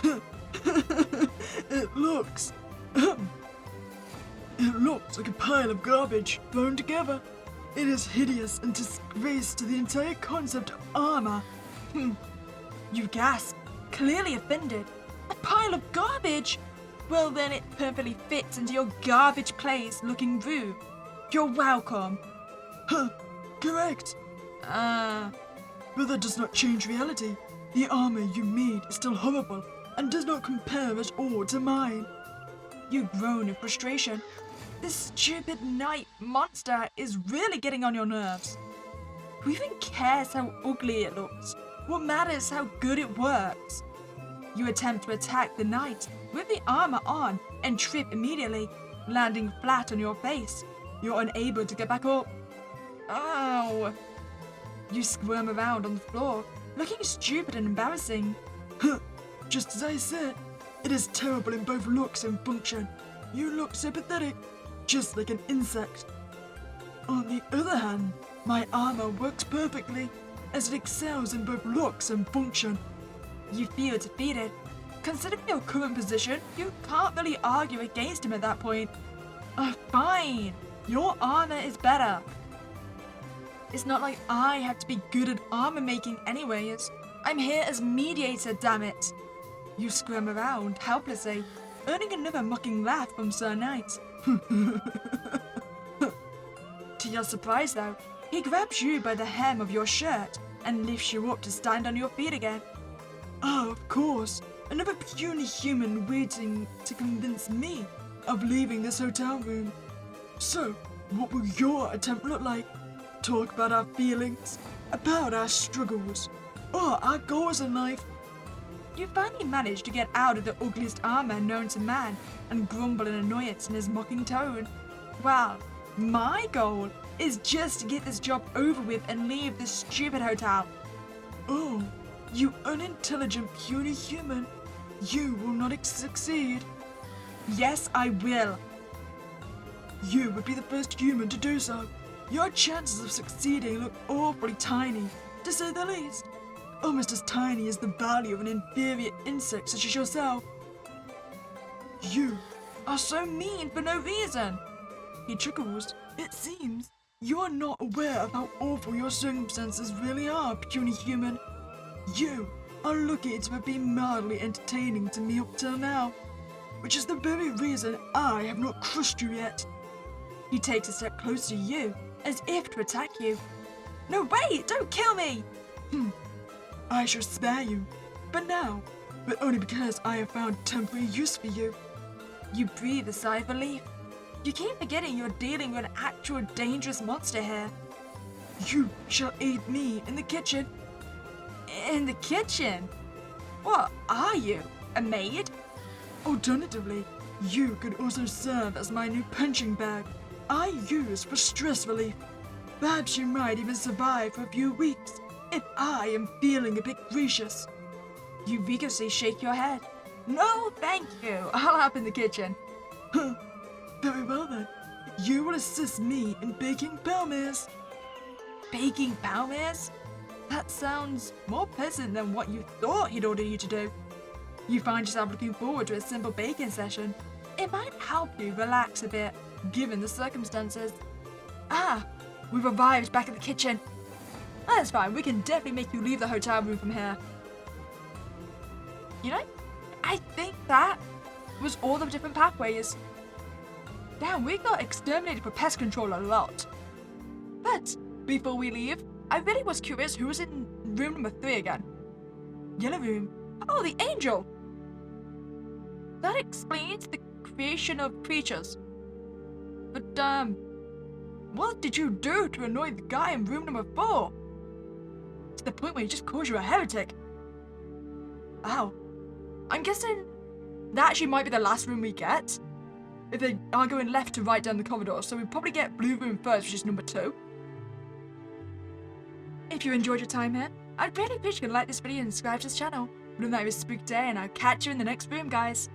It looks like a pile of garbage thrown together. It is hideous and disgrace to the entire concept of armor. You gasp, clearly offended. A pile of garbage? Well then it perfectly fits into your garbage place looking room. You're welcome. Correct. But that does not change reality. The armor you made is still horrible and does not compare at all to mine. You groan in frustration. This stupid knight monster is really getting on your nerves. Who even cares how ugly it looks? What matters is how good it works. You attempt to attack the knight with the armor on and trip immediately, landing flat on your face. You're unable to get back up. Ow! You squirm around on the floor, looking stupid and embarrassing. Just as I said, it is terrible in both looks and function. You look so pathetic, just like an insect. On the other hand, my armor works perfectly, as it excels in both looks and function. You feel defeated. Considering your current position, you can't really argue against him at that point. Fine. Your armor is better. It's not like I have to be good at armor making anyways. I'm here as Mediator, damn it. You squirm around helplessly, earning another mocking laugh from Sir Knight. To your surprise though, he grabs you by the hem of your shirt and lifts you up to stand on your feet again. Oh, of course. Another puny human waiting to convince me of leaving this hotel room. So, what will your attempt look like? Talk about our feelings, about our struggles, or our goals in life. You finally manage to get out of the ugliest armor known to man and grumble in annoyance in his mocking tone. Well, my goal is just to get this job over with and leave this stupid hotel. Oh, you unintelligent puny human. You will not succeed. Yes, I will. You would be the first human to do so. Your chances of succeeding look awfully tiny, to say the least. Almost as tiny as the value of an inferior insect such as yourself. You are so mean for no reason. He chuckles. It seems you are not aware of how awful your circumstances really are, puny human. You are lucky to have been mildly entertaining to me up till now, which is the very reason I have not crushed you yet. He takes a step closer to you, as if to attack you. No, wait! Don't kill me! I shall spare you, but now, but only because I have found temporary use for you. You breathe a sigh of relief. You keep forgetting you're dealing with an actual dangerous monster here. You shall aid me in the kitchen. In the kitchen? What are you? A maid? Alternatively, you could also serve as my new punching bag I use for stress relief. Perhaps you might even survive for a few weeks if I am feeling a bit gracious. You vigorously shake your head. No, thank you. I'll help in the kitchen. Very well then. You will assist me in baking palmers. Baking palmers? That sounds more pleasant than what you thought he'd order you to do. You find yourself looking forward to a simple baking session. It might help you relax a bit, given the circumstances. We've arrived back at the kitchen. That's fine, we can definitely make you leave the hotel room from here. You know, I think that was all the different pathways. Damn, we got exterminated for pest control a lot. But before we leave, I really was curious who was in room number 3 again. Yellow room. Oh, the angel! That explains the creation of creatures. But, what did you do to annoy the guy in room number 4? To the point where he just calls you a heretic. Ow. I'm guessing that actually might be the last room we get. If they are going left to right down the corridor, so we probably get blue room first, which is number 2. If you enjoyed your time here, I'd really appreciate you to like this video and subscribe to this channel. Remember that it was a spooky day, and I'll catch you in the next room, guys.